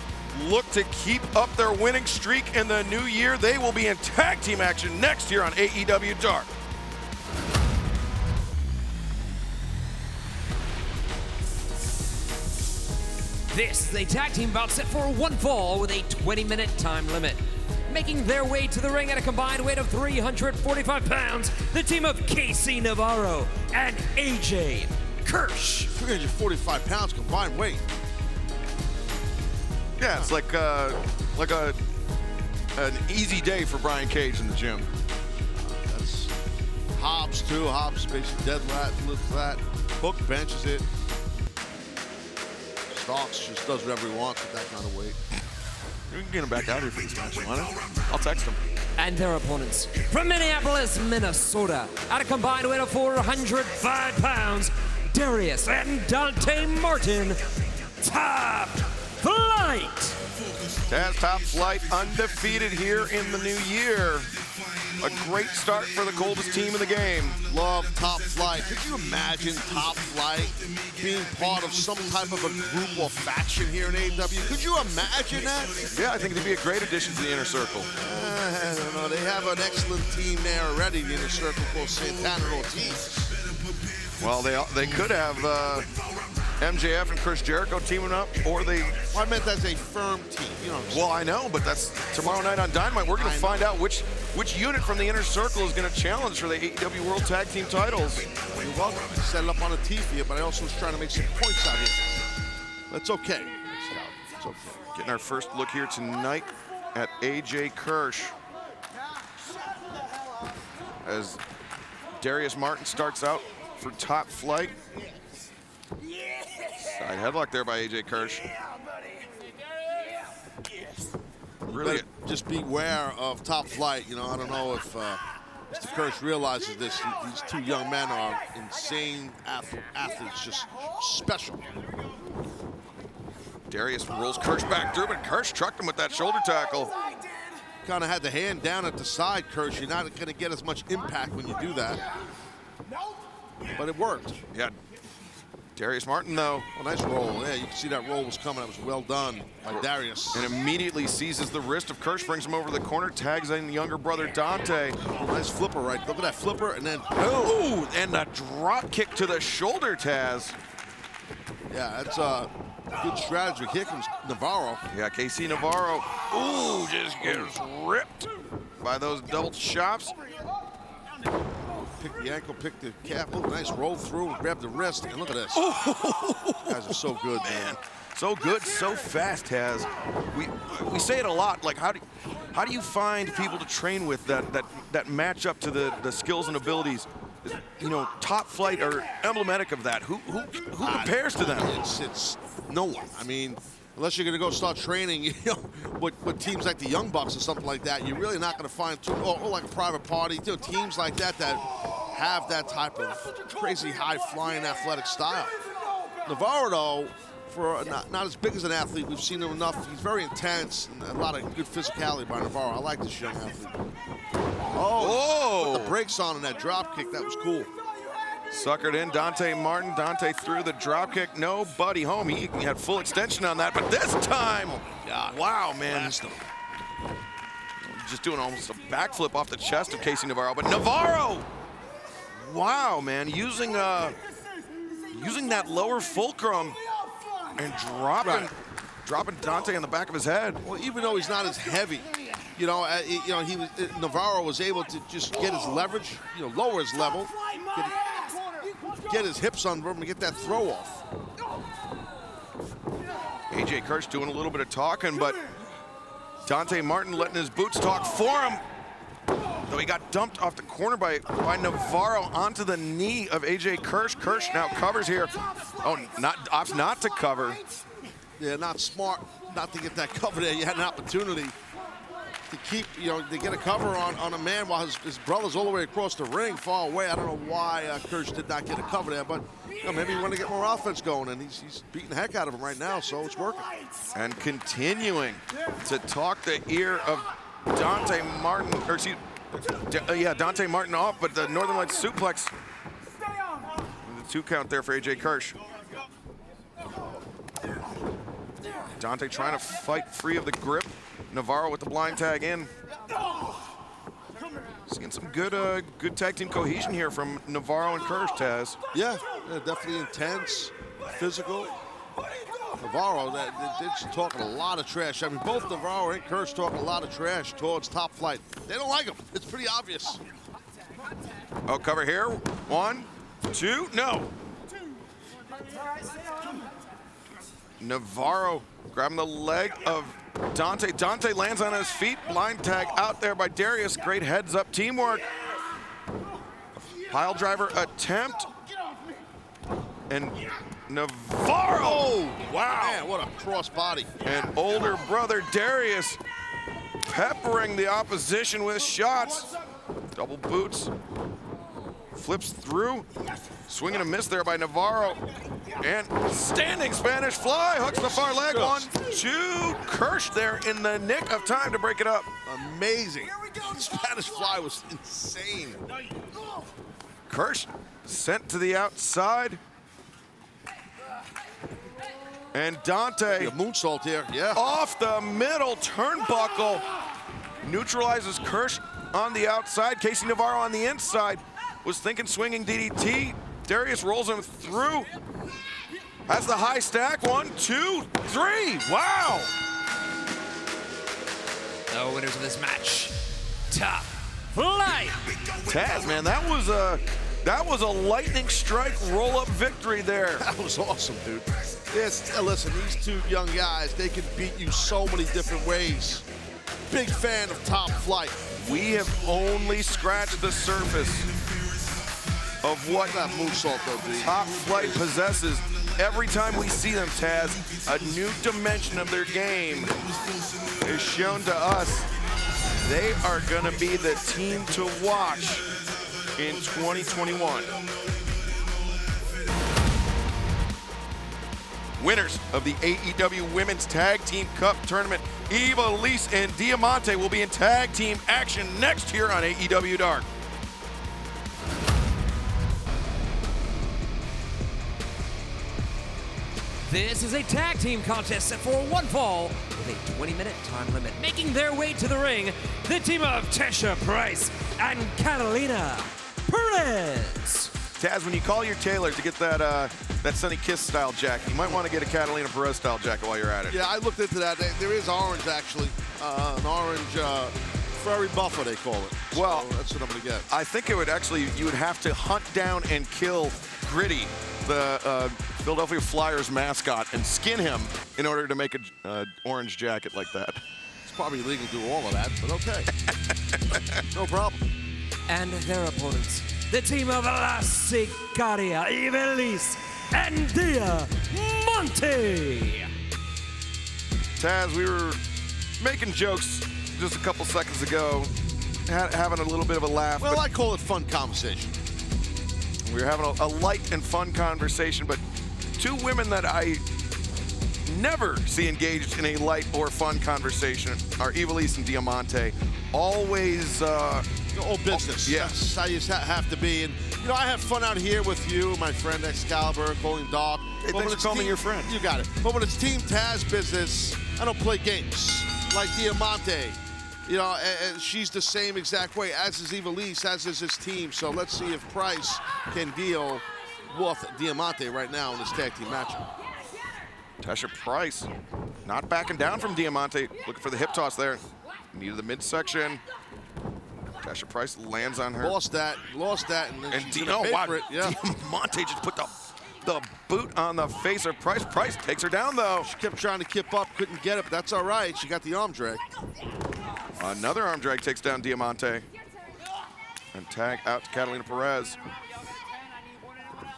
look to keep up their winning streak in the new year. They will be in tag team action next year on AEW Dark. This is a tag team bout set for one fall with a 20-minute time limit. Making their way to the ring at a combined weight of 345 pounds, the team of KC Navarro and AJ Kirsch. 345 pounds combined weight. Yeah, it's like an easy day for Brian Cage in the gym. That's Hobbs too. Hobbs basically dead lat, lifts that. Hook benches it. Stalks just does whatever he wants with that kind of weight. We can get him back out here for this match, want it? I'll text him. And their opponents from Minneapolis, Minnesota, at a combined weight of 405 pounds, Darius and Dante Martin, Top Flight. Taz, Top Flight, undefeated here in the new year. A great start for the coldest team in the game. Love Top Flight. Could you imagine Top Flight being part of some type of a group or faction here in AEW? Could you imagine that? Yeah, I think they'd be a great addition to the Inner Circle. I don't know. They have an excellent team there already, the Inner Circle, called Santana and Ortiz. Well, they could have MJF and Chris Jericho teaming up, or they... Well, I meant as a firm team. You know. Well, I know, but that's tomorrow night on Dynamite. We're going to find out which unit from the Inner Circle is going to challenge for the AEW World Tag Team titles. You're welcome. I set it up on a tee for you, but I also was trying to make some points out here. That's okay. It's okay. Getting our first look here tonight at AJ Kirsch. As Darius Martin starts out for Top Flight. Side headlock there by AJ Kirsch. Really, just beware of Top Flight. You know, I don't know if Mr. Kirsch realizes this. These two young men are insane athletes, just special. Darius rolls Kirsch back through, but Kirsch trucked him with that shoulder tackle. Kind of had the hand down at the side, Kirsch. You're not going to get as much impact when you do that. But it worked. Yeah. Darius Martin, though. Oh, nice roll. Yeah, you can see that roll was coming. That was well done by Darius. And immediately seizes the wrist of Kirsch, brings him over the corner, tags in younger brother Dante. Oh, nice flipper, right? Look at that flipper, and then ooh, and a drop kick to the shoulder, Taz. Yeah, that's a good strategy. Here comes Navarro. Yeah, KC Navarro. Ooh, just gets ripped by those double chops. Pick the ankle, pick the calf. Oh, nice roll through and grab the wrist. And look at this. Guys are so good, man. So good, so fast, Taz. We say it a lot. Like, how do you find people to train with that match up to the skills and abilities you know, top flight or emblematic of that? Who compares to them? It's no one. I mean, unless you're going to go start training, you know, with teams like the Young Bucks or something like that, you're really not going to find or like a Private Party, you know, teams like that that have that type of crazy high-flying athletic style. Navarro, though, for not as big as an athlete, we've seen him enough. He's very intense and a lot of good physicality by Navarro. I like this young athlete. Oh, put the brakes on that drop kick. That was cool. Suckered in Dante Martin. Dante threw the drop kick. Nobody home. He had full extension on that, but this time, wow, man. Just doing almost a backflip off the chest of Casey Navarro. But Navarro, wow, man, using that lower fulcrum and dropping Dante on the back of his head. Well, even though he's not as heavy, Navarro was able to just get his leverage, lower his level, get his hips under him and get that throw off. AJ Kirsch doing a little bit of talking, but Dante Martin letting his boots talk for him. Though he got dumped off the corner by Navarro onto the knee of AJ Kirsch. Kirsch now covers here. Oh, opts not to cover. Yeah, not smart not to get that cover there. You had an opportunity to keep, to get a cover on a man while his brother's all the way across the ring, far away. I don't know why Kirsch did not get a cover there, but maybe he wanted to get more offense going, and he's beating the heck out of him right now, so it's working. And continuing to talk the ear of Dante Martin, or excuse, Dante Martin off, but the Northern Lights suplex. The 2 count there for AJ Kirsch. Dante trying to fight free of the grip. Navarro with the blind tag in. Seeing some good tag team cohesion here from Navarro and Kirsch, Taz. Yeah, definitely intense, physical. Navarro, they're talking a lot of trash. I mean, both Navarro and Kirsch talking a lot of trash towards Top Flight. They don't like him. It's pretty obvious. Oh, cover here. 1, 2, no. Navarro grabbing the leg of Dante. Dante lands on his feet. Blind tag out there by Darius. Great heads-up teamwork. Pile driver attempt. And Navarro. Oh, wow. Man, what a cross body. And older brother Darius peppering the opposition with shots. Double boots. Flips through. Swing and a miss there by Navarro. And standing Spanish fly. Hooks the far leg. 1, 2. Kirsch there in the nick of time to break it up. Amazing. Spanish fly was insane. Kirsch sent to the outside. And Dante. A moonsault here, yeah. Off the middle turnbuckle. Neutralizes Kirsch on the outside. Casey Navarro on the inside. Was thinking swinging DDT. Darius rolls him through. Has the high stack. 1, 2, 3. Wow. The winners of this match, Top Flight. Taz, man, that was a lightning strike roll-up victory there. That was awesome, dude. Listen, these 2 young guys, they can beat you so many different ways. Big fan of Top Flight. We have only scratched the surface of what that moonsault though, dude. Top Flight possesses. Every time we see them, Taz, a new dimension of their game is shown to us. They are going to be the team to watch in 2021. Winners of the AEW Women's Tag Team Cup Tournament, Eva Lise and Diamante, will be in tag team action next here on AEW Dark. This is a tag team contest set for 1 fall with a 20-minute time limit. Making their way to the ring, the team of Tesha Price and Catalina Perez. Taz, when you call your tailor to get that Sunny Kiss style jacket, you might want to get a Catalina Perez style jacket while you're at it. Yeah, I looked into that. There is orange, actually. An orange Ferrari Buffer, they call it. Well, so that's what I'm going to get. I think it would actually, you would have to hunt down and kill Gritty, the Philadelphia Flyers mascot, and skin him in order to make an orange jacket like that. It's probably illegal to do all of that, but okay. No problem. And their opponents, the team of La Sicaria, Ivelisse, and Diamante. Taz, we were making jokes just a couple seconds ago, having a little bit of a laugh. Well, I call it fun conversation. We were having a light and fun conversation, but two women that I never see engaged in a light or fun conversation are Ivelisse and Diamante. Always all business. Yes. That's how you have to be. And you know, I have fun out here with you, my friend Excalibur, Golden Dog. Hey, thanks for calling me your friend. You got it. But when it's Team Taz business, I don't play games like Diamante. You know, and she's the same exact way, as is Ivelisse, as is his team. So let's see if Price can deal with Diamante right now in this tag team matchup. Tesha Price not backing down from Diamante, looking for the hip toss there. Needed the midsection. Tesha Price lands on her. Lost that, and then she's gonna pay for it. Yeah. Diamante just put the boot on the face of Price. Price takes her down, though. She kept trying to kip up, couldn't get it, but that's all right. She got the arm drag. Another arm drag takes down Diamante. And tag out to Catalina Perez.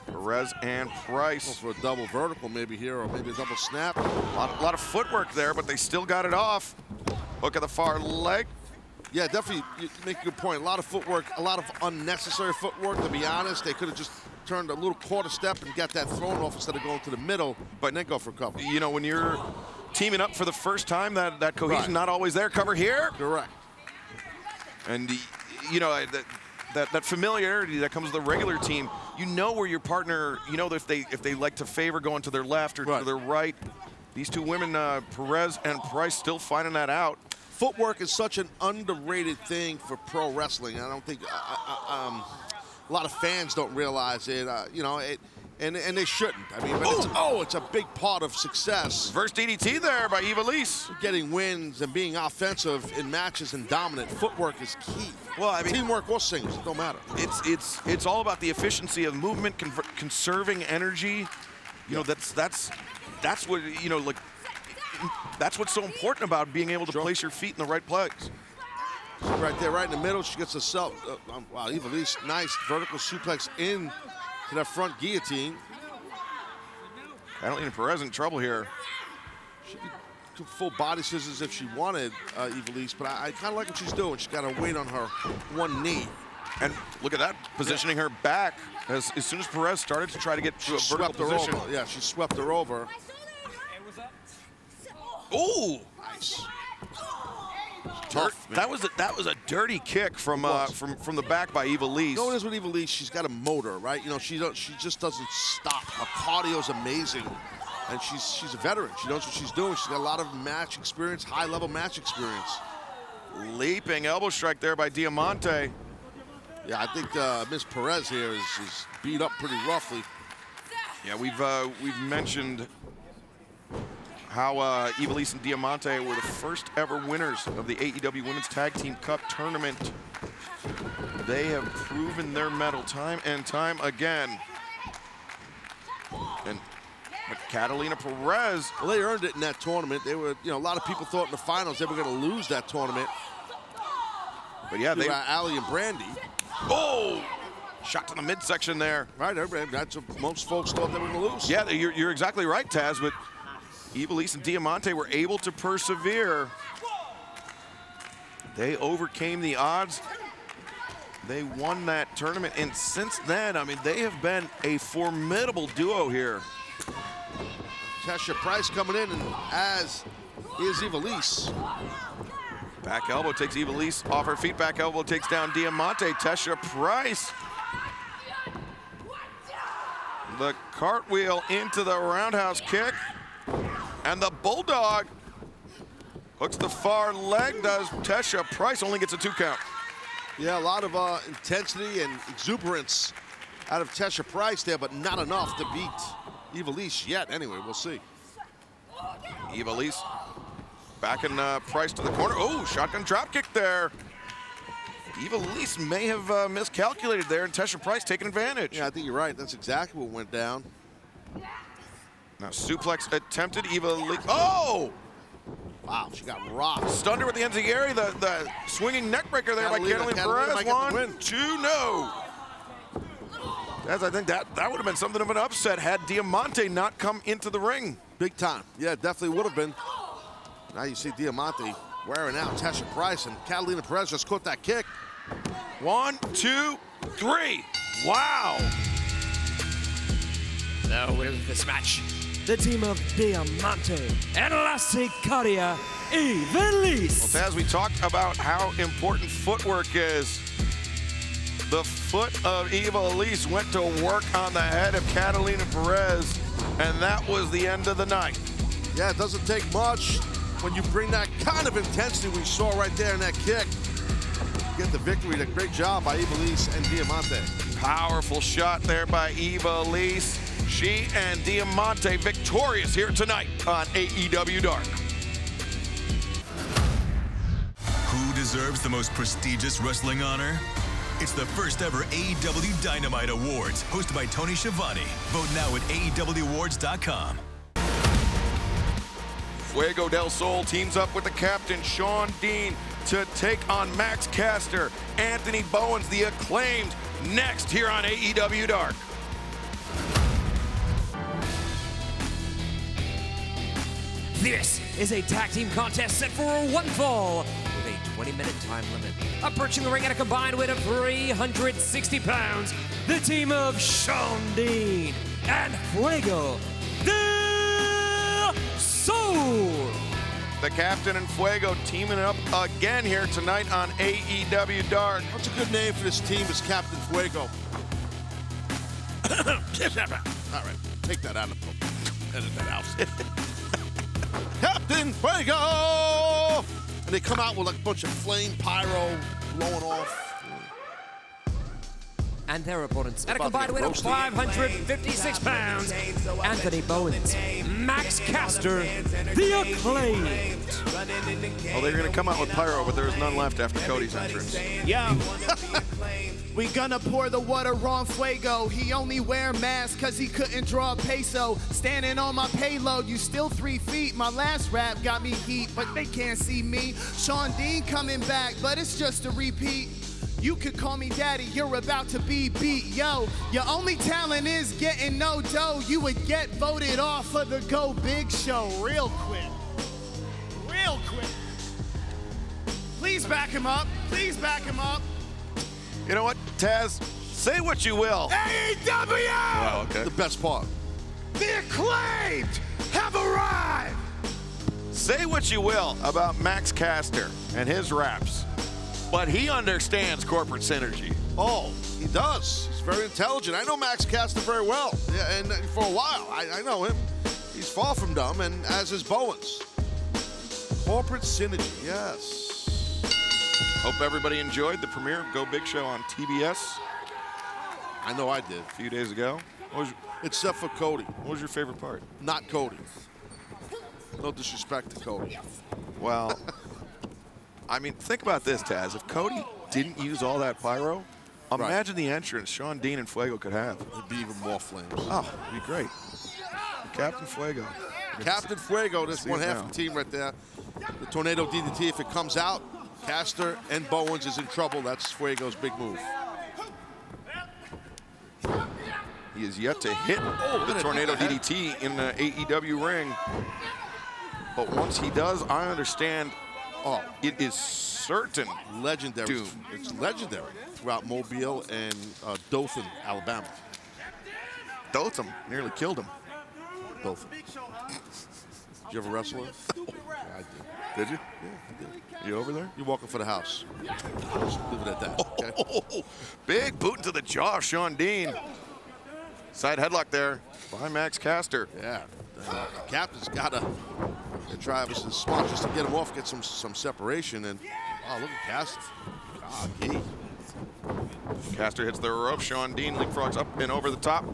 Perez and Price. For a double vertical maybe here, or maybe a double snap. A lot of footwork there, but they still got it off. Hook at the far leg. Yeah, definitely, you make a good point. A lot of footwork, a lot of unnecessary footwork, to be honest. They could have just turned a little quarter step and got that thrown off instead of going to the middle, but then go for a cover. You know, when you're teaming up for the first time, that cohesion not always there. Cover here. Correct. And, you know, that familiarity that comes with the regular team, you know where your partner, you know if they like to favor going to their left or to their right. These two women, Perez and Price, still finding that out. Footwork is such an underrated thing for pro wrestling. I don't think a lot of fans don't realize it. You know, and they shouldn't. I mean, but it's a big part of success. First DDT there by Ivelisse. Getting wins and being offensive in matches and dominant. Footwork is key. Well, I mean, teamwork or singles, it don't matter. It's all about the efficiency of movement, conserving energy. You know, that's what, you know, like, that's what's so important about being able to place your feet in the right place. Right there, right in the middle, she gets herself, wow, Ivelisse, nice vertical suplex in to that front guillotine. Catalina Perez in trouble here. She could do full body scissors if she wanted, Ivelisse, but I kind of like what she's doing. She's got her weight on her one knee. And look at that, positioning her back as soon as Perez started to try to get to a vertical position. Yeah, she swept her over. Ooh, nice. Tough, that was a dirty kick from the back by Ivelisse. You know what it is with Ivelisse? She's got a motor, right? You know, she just doesn't stop. Her cardio is amazing, and she's a veteran. She knows what she's doing. She's got a lot of match experience, high-level match experience. Leaping elbow strike there by Diamante. Yeah, I think Miss Perez here is beat up pretty roughly. Yeah, we've mentioned how Ivelisse and Diamante were the first ever winners of the AEW Women's Tag Team Cup tournament. They have proven their mettle time and time again. And Catalina Perez, well, they earned it in that tournament. They were, you know, a lot of people thought in the finals they were going to lose that tournament. But yeah, they Allie and Brandy. Oh, shot to the midsection there. Right, that's what most folks thought they were going to lose. Yeah, you're exactly right, Taz. But Ivelisse and Diamante were able to persevere. They overcame the odds. They won that tournament, and since then, I mean, they have been a formidable duo here. Tesha Price coming in, and as is Ivelisse. Back elbow takes Ivelisse off her feet. Back elbow takes down Diamante. Tesha Price. The cartwheel into the roundhouse kick. And the Bulldog hooks the far leg, does Tesha Price, only gets a 2 count. Yeah, a lot of intensity and exuberance out of Tesha Price there, but not enough to beat Ivelisse yet. Anyway, we'll see. Ivelisse backing Price to the corner. Oh, shotgun drop kick there. Ivelisse may have miscalculated there, and Tesha Price taking advantage. Yeah, I think you're right. That's exactly what went down. Now suplex attempted, Ivelisse. Oh! Wow, she got rocked. Stunned her with the enziguri, the swinging neck breaker there by Catalina Perez. 1, 2, no. As I think that would have been something of an upset had Diamante not come into the ring. Big time. Yeah, definitely would have been. Now you see Diamante wearing out Tesha Price, and Catalina Perez just caught that kick. 1, 2, 3. Wow. The winners of this match, the team of Diamante and La Sicaria Ivelisse. Well, as we talked about how important footwork is, the foot of Ivelisse went to work on the head of Catalina Perez, and that was the end of the night. Yeah, it doesn't take much when you bring that kind of intensity we saw right there in that kick. Get the victory. Great job by Ivelisse and Diamante. Powerful shot there by Ivelisse. She and Diamante victorious here tonight on AEW Dark. Who deserves the most prestigious wrestling honor? It's the first ever AEW Dynamite Awards, hosted by Tony Schiavone. Vote now at AEWAwards.com. Fuego del Sol teams up with the captain, Shawn Dean, to take on Max Caster. Anthony Bowens, the Acclaimed, next here on AEW Dark. This is a tag team contest set for one fall with a 20-minute time limit. Approaching the ring at a combined weight of 360 pounds, the team of Shawn Dean and Fuego del Sol. The captain and Fuego teaming up again here tonight on AEW Dark. What's a good name for this team is Captain Fuego. All right, take that out of the edit that out. Captain Fuego! And they come out with like a bunch of flame pyro blowing off. And their opponents at a combined weight of 556 pounds, Anthony Bowens, Max Caster, the Acclaimed. Well, they're going to come out with pyro, but there's none left after Cody's entrance. Yo, we gonna pour the water on Fuego. He only wear mask cause he couldn't draw a peso. Standing on my payload, you still 3 feet. My last rap got me heat, but they can't see me. Shawn Dean coming back, but it's just a repeat. You could call me daddy, you're about to be beat. Yo, your only talent is getting no dough. You would get voted off for the Go Big show real quick. Real quick. Please back him up. Please back him up. You know what, Taz? Say what you will. AEW! Oh, okay. The best part. The Acclaimed have arrived! Say what you will about Max Caster and his raps, but he understands corporate synergy. Oh, he does. He's very intelligent. I know Max Caster very well. Yeah, and for a while, I know him. He's far from dumb, and as is Bowens. Corporate synergy, yes. Hope everybody enjoyed the premiere of Go Big Show on TBS. I know I did. A few days ago. Except for Cody. What was your favorite part? Not Cody. No disrespect to Cody. Well, I mean, think about this, Taz. If Cody didn't use all that pyro, imagine the entrance Shawn Dean and Fuego could have. It'd be even more flames. Oh, it'd be great. Captain Fuego. Captain Fuego, this one half of the team right there. The Tornado DDT, if it comes out, Caster and Bowens is in trouble. That's Fuego's big move. He is yet to hit the Tornado DDT in the AEW ring. But once he does, I understand it is certain legendary. doom. It's legendary throughout Mobile and Dothan, Alabama. Dothan nearly killed him. Dothan. Did you ever wrestle him? Yeah, I did. Did you? Yeah, I did. You over there? You're walking for the house. Just leave it at that, okay? Big boot to the jaw, Shawn Dean. Side headlock there by Max Caster. Yeah, the captain's got to Travis is smart just to get him off, get some separation, and oh, look at Caster. God, gee. Caster hits the rope. Shawn Dean leapfrogs up and over the top.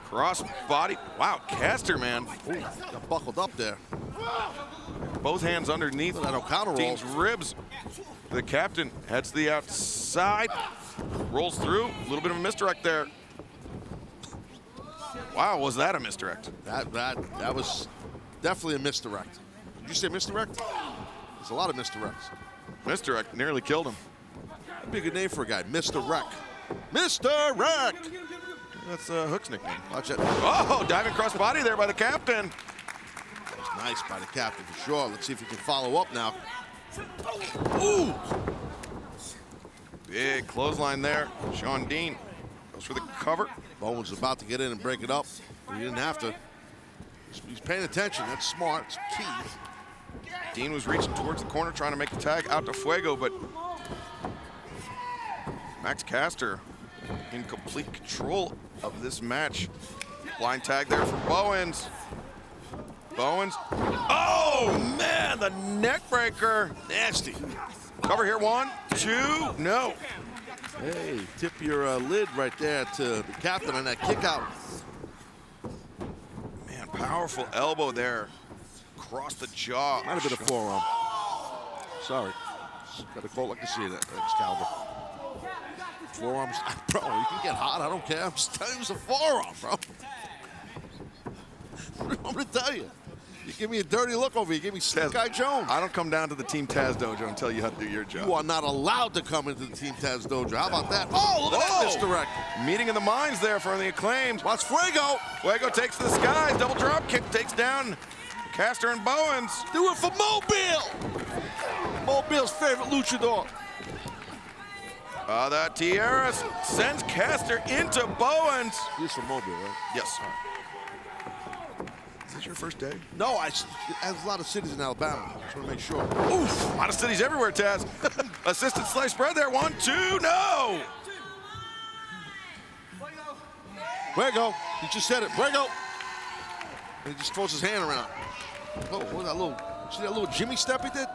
Cross body. Wow, Caster, man. Ooh, got buckled up there. Both hands underneath that O'Connor roll. Dean's ribs. The captain heads to the outside, rolls through. A little bit of a misdirect there. Wow, was that a misdirect? That was definitely a misdirect. Did you say misdirect? There's a lot of misdirects. Misdirect nearly killed him. That'd be a good name for a guy, Mr. Wreck. Mr. Wreck! That's Hook's nickname. Watch it. Oh, diving cross body there by the captain. Nice by the captain for sure. Let's see if he can follow up now. Ooh! Big clothesline there. Sean Dean goes for the cover. Bowen's about to get in and break it up. But he didn't have to. He's paying attention. That's smart. It's key. Dean was reaching towards the corner trying to make the tag out to Fuego, but Max Caster in complete control of this match. Blind tag there for Bowens. Bowens. Oh, man, the neck breaker. Nasty. Cover here, 1, 2, no. Hey, tip your lid right there to the captain on that kick out. Man, powerful elbow there. Across the jaw. Might have been a forearm. Sorry. Got to call like I see it, Excalibur. Forearms. Bro, you can get hot. I don't care. I'm just telling you it was a forearm, bro. I'm going to tell you. You give me a dirty look over here. You give me Slick Guy Jones. I don't come down to the Team Taz dojo and tell you how to do your job. You are not allowed to come into the Team Taz dojo. How about that? Oh, look at that misdirect. Meeting in the minds there for the Acclaimed. Watch Fuego. Fuego takes to the skies. Double drop kick takes down Caster and Bowens. Do it for Mobile. Mobile's favorite luchador. The Tiaras sends Caster into Bowens. He's from Mobile, right? Yes. Is this your first day? No, there's a lot of cities in Alabama. I just want to make sure. Oof, a lot of cities everywhere, Taz. Assisted slice spread there. 1, 2, no. Fuego. He just said it. Fuego. And he just throws his hand around. Oh, what that little, see that little Jimmy step he did?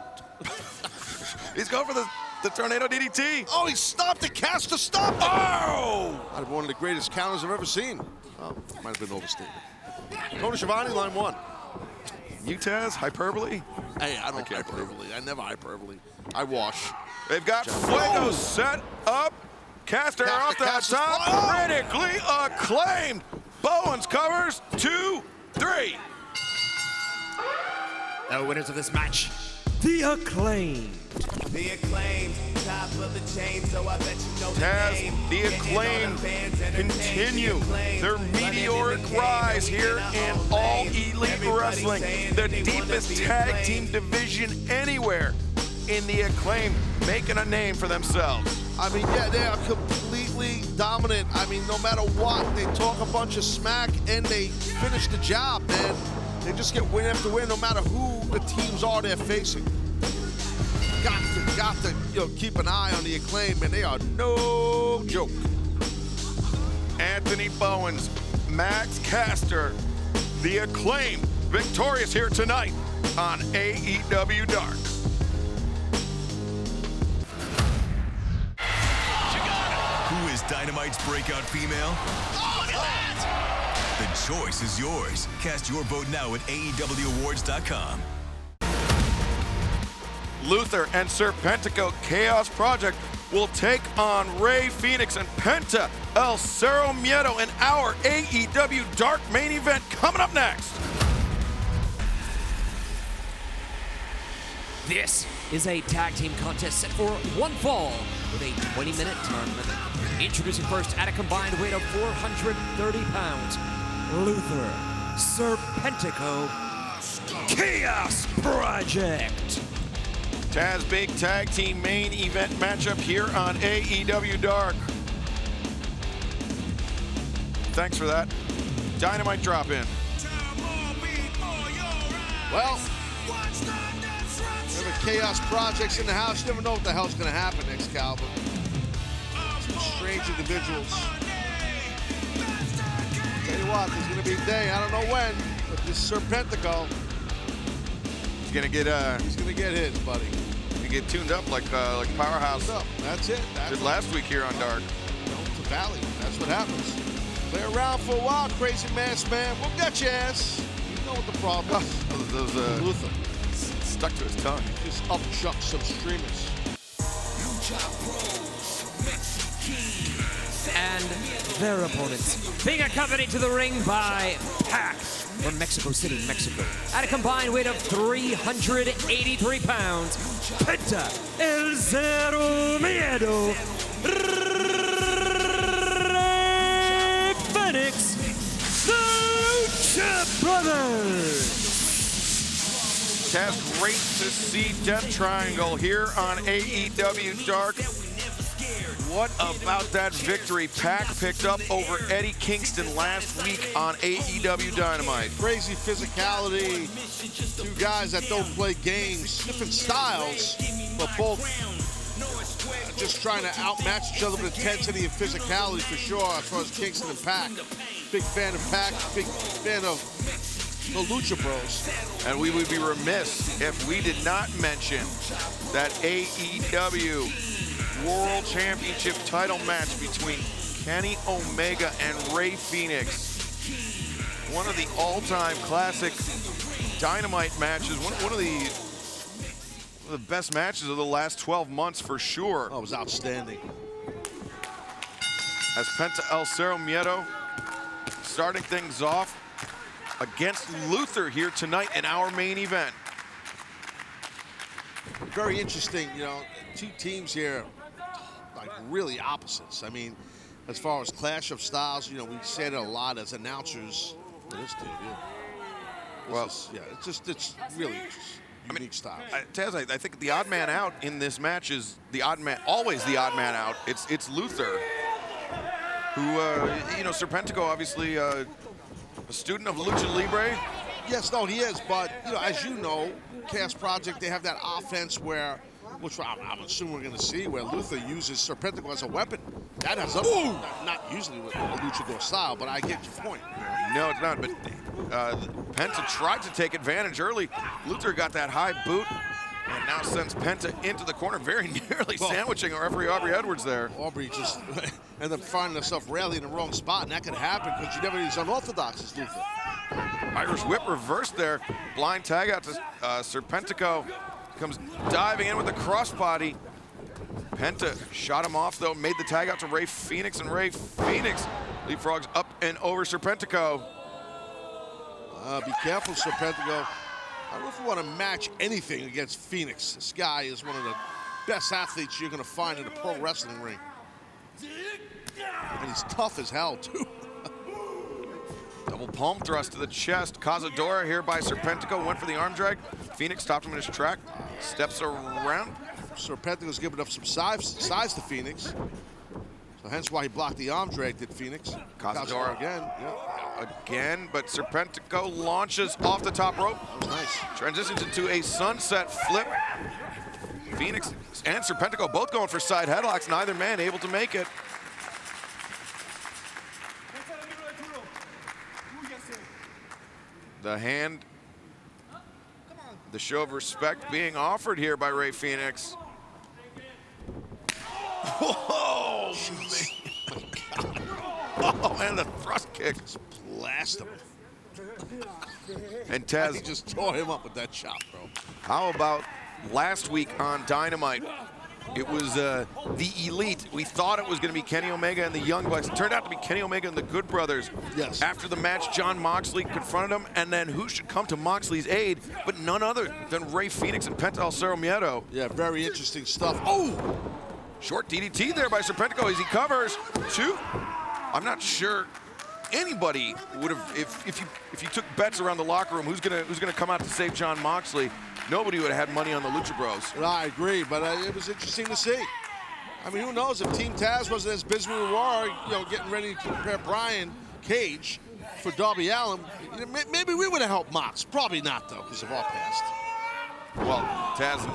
He's going for the tornado DDT. Oh, he stopped the Caster. Stop it. Oh! Might have been one of the greatest counters I've ever seen. Oh, might have been overstatement. Tony Schiavone, line 1. You, Taz, hyperbole? Hey, I don't hyperbole. I never hyperbole. I wash. They've got Fuego set up. Caster off the top. Critically acclaimed. Bowens covers. 2, 3. The winners of this match, the Acclaimed. The Acclaimed, top of the chain, so I bet you know Taz, the Acclaimed continue their meteoric rise here in All Elite Wrestling, the deepest tag team division anywhere in the Acclaimed, making a name for themselves. I mean, yeah, they are completely dominant. I mean, no matter what, they talk a bunch of smack and they finish the job, man. They just get win after win, no matter who the teams are they're facing. Got to keep an eye on the Acclaim, and they are no joke. Anthony Bowens, Max Caster, the Acclaim, victorious here tonight on AEW Dark. Who is Dynamite's breakout female? Look at that! The choice is yours. Cast your vote now at AEWawards.com. Luther and Serpentico Chaos Project will take on Rey Fenix and Penta El Cerro Miedo in our AEW Dark main event coming up next. This is a tag team contest set for one fall with a 20-minute time limit. Introducing first at a combined weight of 430 pounds, Luther Serpentico Chaos Project. Taz Big Tag Team main event matchup here on AEW Dark. Thanks for that. Dynamite drop in. Well, remember Chaos Projects in the house. You never know what the hell's going to happen, Excalibur. Some strange individuals. Tell you what, there's going to be a day, I don't know when, but this Serpentico, he's going to get his, buddy. He get tuned up like Powerhouse. That's it. Did last week here on Dark. To Valley. That's what happens. Play around for a while, crazy masked man. We'll get your ass. You know what the problem is. Those Luther stuck to his tongue. Just upchuck some streamers. And their opponents being accompanied to the ring by Pac from Mexico City, Mexico. At a combined weight of 383 pounds, Penta El Cerro Miedo Rey Taz, great to see Death Triangle here on AEW Dark. What about that victory Pac picked up over Eddie Kingston last week on AEW Dynamite? Crazy physicality. Two guys that don't play games, different styles, but both just trying to outmatch each other with intensity and physicality for sure, as far as Kingston and Pac. Big fan of Pac, big fan of the Lucha Bros. And we would be remiss if we did not mention that AEW World Championship title match between Kenny Omega and Rey Fenix. One of the all-time classic Dynamite matches, one of the best matches of the last 12 months for sure. Oh, it was outstanding. As Penta El Cerro Miedo starting things off against Luther here tonight in our main event. Very interesting, you know, two teams here, like really opposites. I mean, as far as clash of styles, you know, we say it a lot as announcers. This dude, yeah. It's really unique style. Taz, I think the odd man out in this match is always the odd man out. It's Luther, who, you know, Serpentico, obviously a student of Lucha Libre. Yes, no, he is, but, you know, as you know, Chaos Project, they have that offense where, which I'm assuming we're going to see, where Luther uses Serpentico as a weapon. That has not usually with a luchador style, but I get your point. No, it's not, but Penta tried to take advantage early. Luther got that high boot and now sends Penta into the corner, very nearly sandwiching our referee Aubrey Edwards there. Aubrey just ended up finding herself rarely in the wrong spot, and that could happen because you never need as unorthodox as Luther. Irish whip reversed there. Blind tag out to Serpentico. Comes diving in with the crossbody. Penta shot him off, though, made the tag out to Rey Fenix, and Rey Fenix leapfrogs up and over Serpentico. Be careful, Serpentico. I don't know if you want to match anything against Phoenix. This guy is one of the best athletes you're going to find in a pro wrestling ring. And he's tough as hell, too. Double palm thrust to the chest. Cazadora here by Serpentico. Went for the arm drag. Phoenix stopped him in his track. Steps around. Serpentico's giving up some size to Phoenix. So hence why he blocked the arm drag, did Phoenix. Cazadora again. Again, but Serpentico launches off the top rope. That was nice. Transitions into a sunset flip. Phoenix and Serpentico both going for side headlocks. Neither man able to make it. The hand, the show of respect being offered here by Rey Fenix. Whoa, man. Oh, and the thrust kick. Blast him. And Taz, he just tore him up with that shot, bro. How about last week on Dynamite? It was the Elite. We thought it was going to be Kenny Omega and the Young Bucks. It turned out to be Kenny Omega and the Good Brothers. Yes. After the match, Jon Moxley confronted him, and then who should come to Moxley's aid but none other than Rey Fenix and Penta El Cerro Miedo. Yeah, very interesting stuff. Oh! Short DDT there by Serpentico as he covers. Two. I'm not sure anybody would have, if you took bets around the locker room, who's gonna come out to save Jon Moxley, nobody would have had money on the Lucha Bros. I agree, but it was interesting to see. I mean, who knows if Team Taz wasn't as busy with War, you know, getting ready to prepare Brian Cage for Darby Allin, maybe we would have helped Mox. Probably not, though, because of our past. Well, Taz,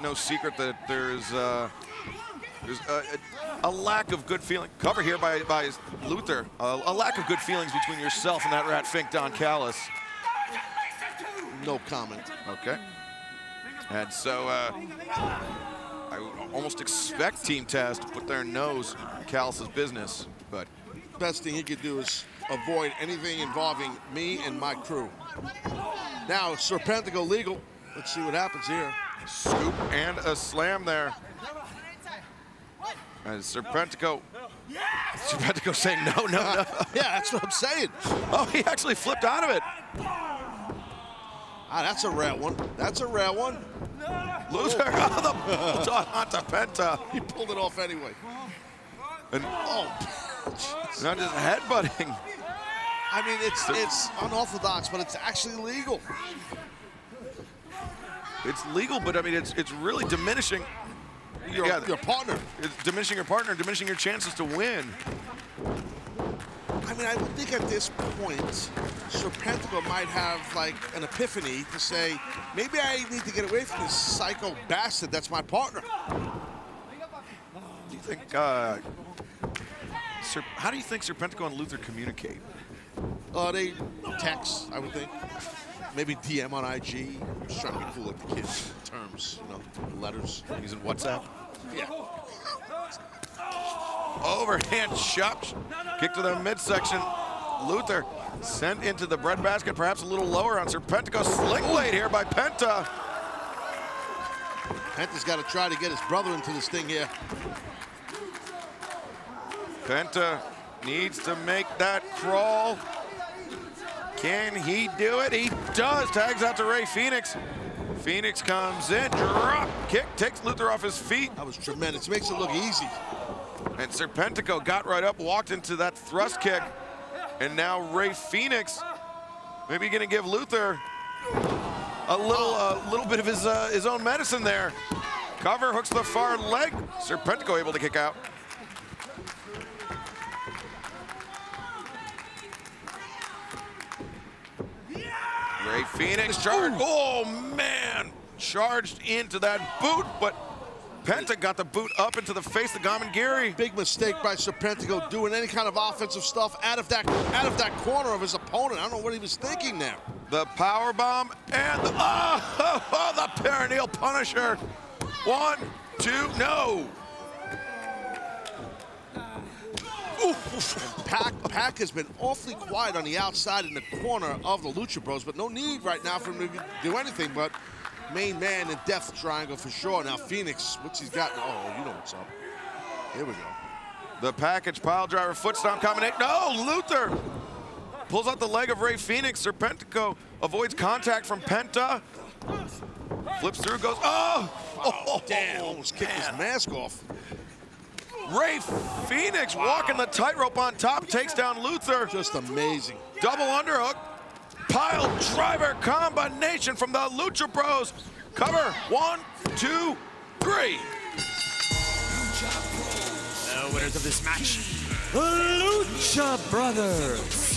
no secret that there's a lack of good feeling. Cover here by Luther. A lack of good feelings between yourself and that rat Fink Don Callis. No comment. Okay. And so I would almost expect Team Taz to put their nose in Callis' business, but best thing he could do is avoid anything involving me and my crew. Now, Serpentico legal. Let's see what happens here. Scoop and a slam there. And Serpentico saying no. Yeah, that's what I'm saying. Oh, he actually flipped out of it. Ah, that's a rare one. That's a rare one. Luther on the bulldog onto Penta. He pulled it off anyway. And not just headbutting. I mean, it's unorthodox, but it's actually legal. It's legal, but I mean, it's really diminishing your partner. It's diminishing your partner, diminishing your chances to win. I mean, I would think at this point, Serpentico might have like an epiphany to say, maybe I need to get away from this psycho bastard that's my partner. Do you think, how do you think Serpentico and Luther communicate? They text, I would think. Maybe DM on IG. Just trying to be cool like the kids. Terms, you know, letters. Using WhatsApp? Yeah. Overhand shot. Kick to the midsection. Luther sent into the breadbasket, perhaps a little lower on Serpentico. Sling blade here by Penta. Penta's got to try to get his brother into this thing here. Penta needs to make that crawl. Can he do it? He does. Tags out to Rey Fenix. Fenix comes in, drop kick, takes Luther off his feet. That was tremendous. Makes it look easy. And Serpentico got right up, walked into that thrust kick. And now Rey Fenix maybe gonna give Luther a little bit of his own medicine there. Cover, hooks the far leg. Serpentico able to kick out. Rey Fenix charged. Oh man, charged into that boot, but Penta got the boot up into the face of Gamengiri. Big mistake by Serpentico doing any kind of offensive stuff out of that corner of his opponent. I don't know what he was thinking there. The power bomb and the, the perineal Punisher. 1, 2, no. Pac has been awfully quiet on the outside in the corner of the Lucha Bros, but no need right now for him to do anything but main man and death triangle for sure. Now Fenix, what's he's got? Oh, you know what's up. Here we go. The package pile driver foot stomp combination. No, Luther pulls out the leg of Rey Fenix. Serpentico avoids contact from Penta. Flips through, goes, oh damn. Almost kicked his mask off. Rey Fenix walking the tightrope on top, takes down Luther. Just amazing. Double underhook, pile driver combination from the Lucha Bros. Cover, 1, 2, 3. The winners of this match, Lucha Brothers.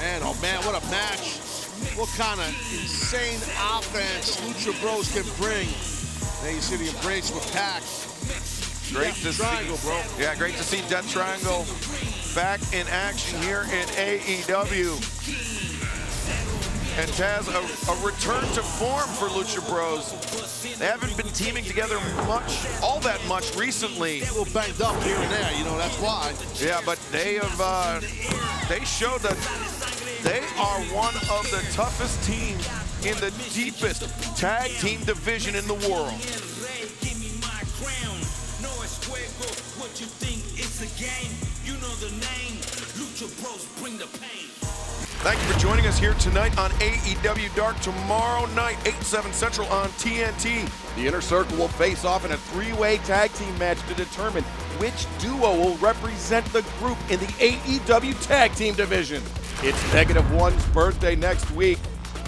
And oh man, what a match. What kind of insane offense Lucha Bros can bring. There you see the embrace with Pac. Great to Triangle, see, bro. Yeah, great to see Death Triangle back in action here in AEW. And Taz, a return to form for Lucha Bros. They haven't been teaming together all that much recently. A little banged up here and there, you know, that's why. Yeah, but they have, they showed that they are one of the toughest teams in the deepest tag team division in the world. What you think it's a game? You know the name. Lucha Bros bring the pain. Thank you for joining us here tonight on AEW Dark. Tomorrow night, 8/7 Central on TNT. The Inner Circle will face off in a 3-way tag team match to determine which duo will represent the group in the AEW tag team division. It's -1's birthday next week,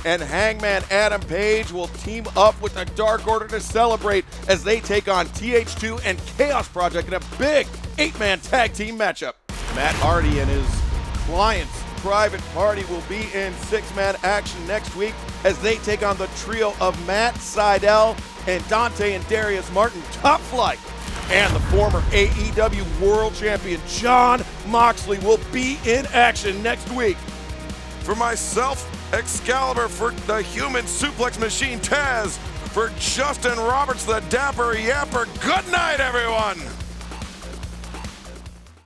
and Hangman Adam Page will team up with the Dark Order to celebrate as they take on TH2 and Chaos Project in a big 8-man tag team matchup. Matt Hardy and his clients' private party will be in 6-man action next week as they take on the trio of Matt Sydal and Dante and Darius Martin. Top Flight and the former AEW World Champion Jon Moxley will be in action next week. For myself, Excalibur, for the Human Suplex Machine Taz, for Justin Roberts, the Dapper Yapper, good night, everyone!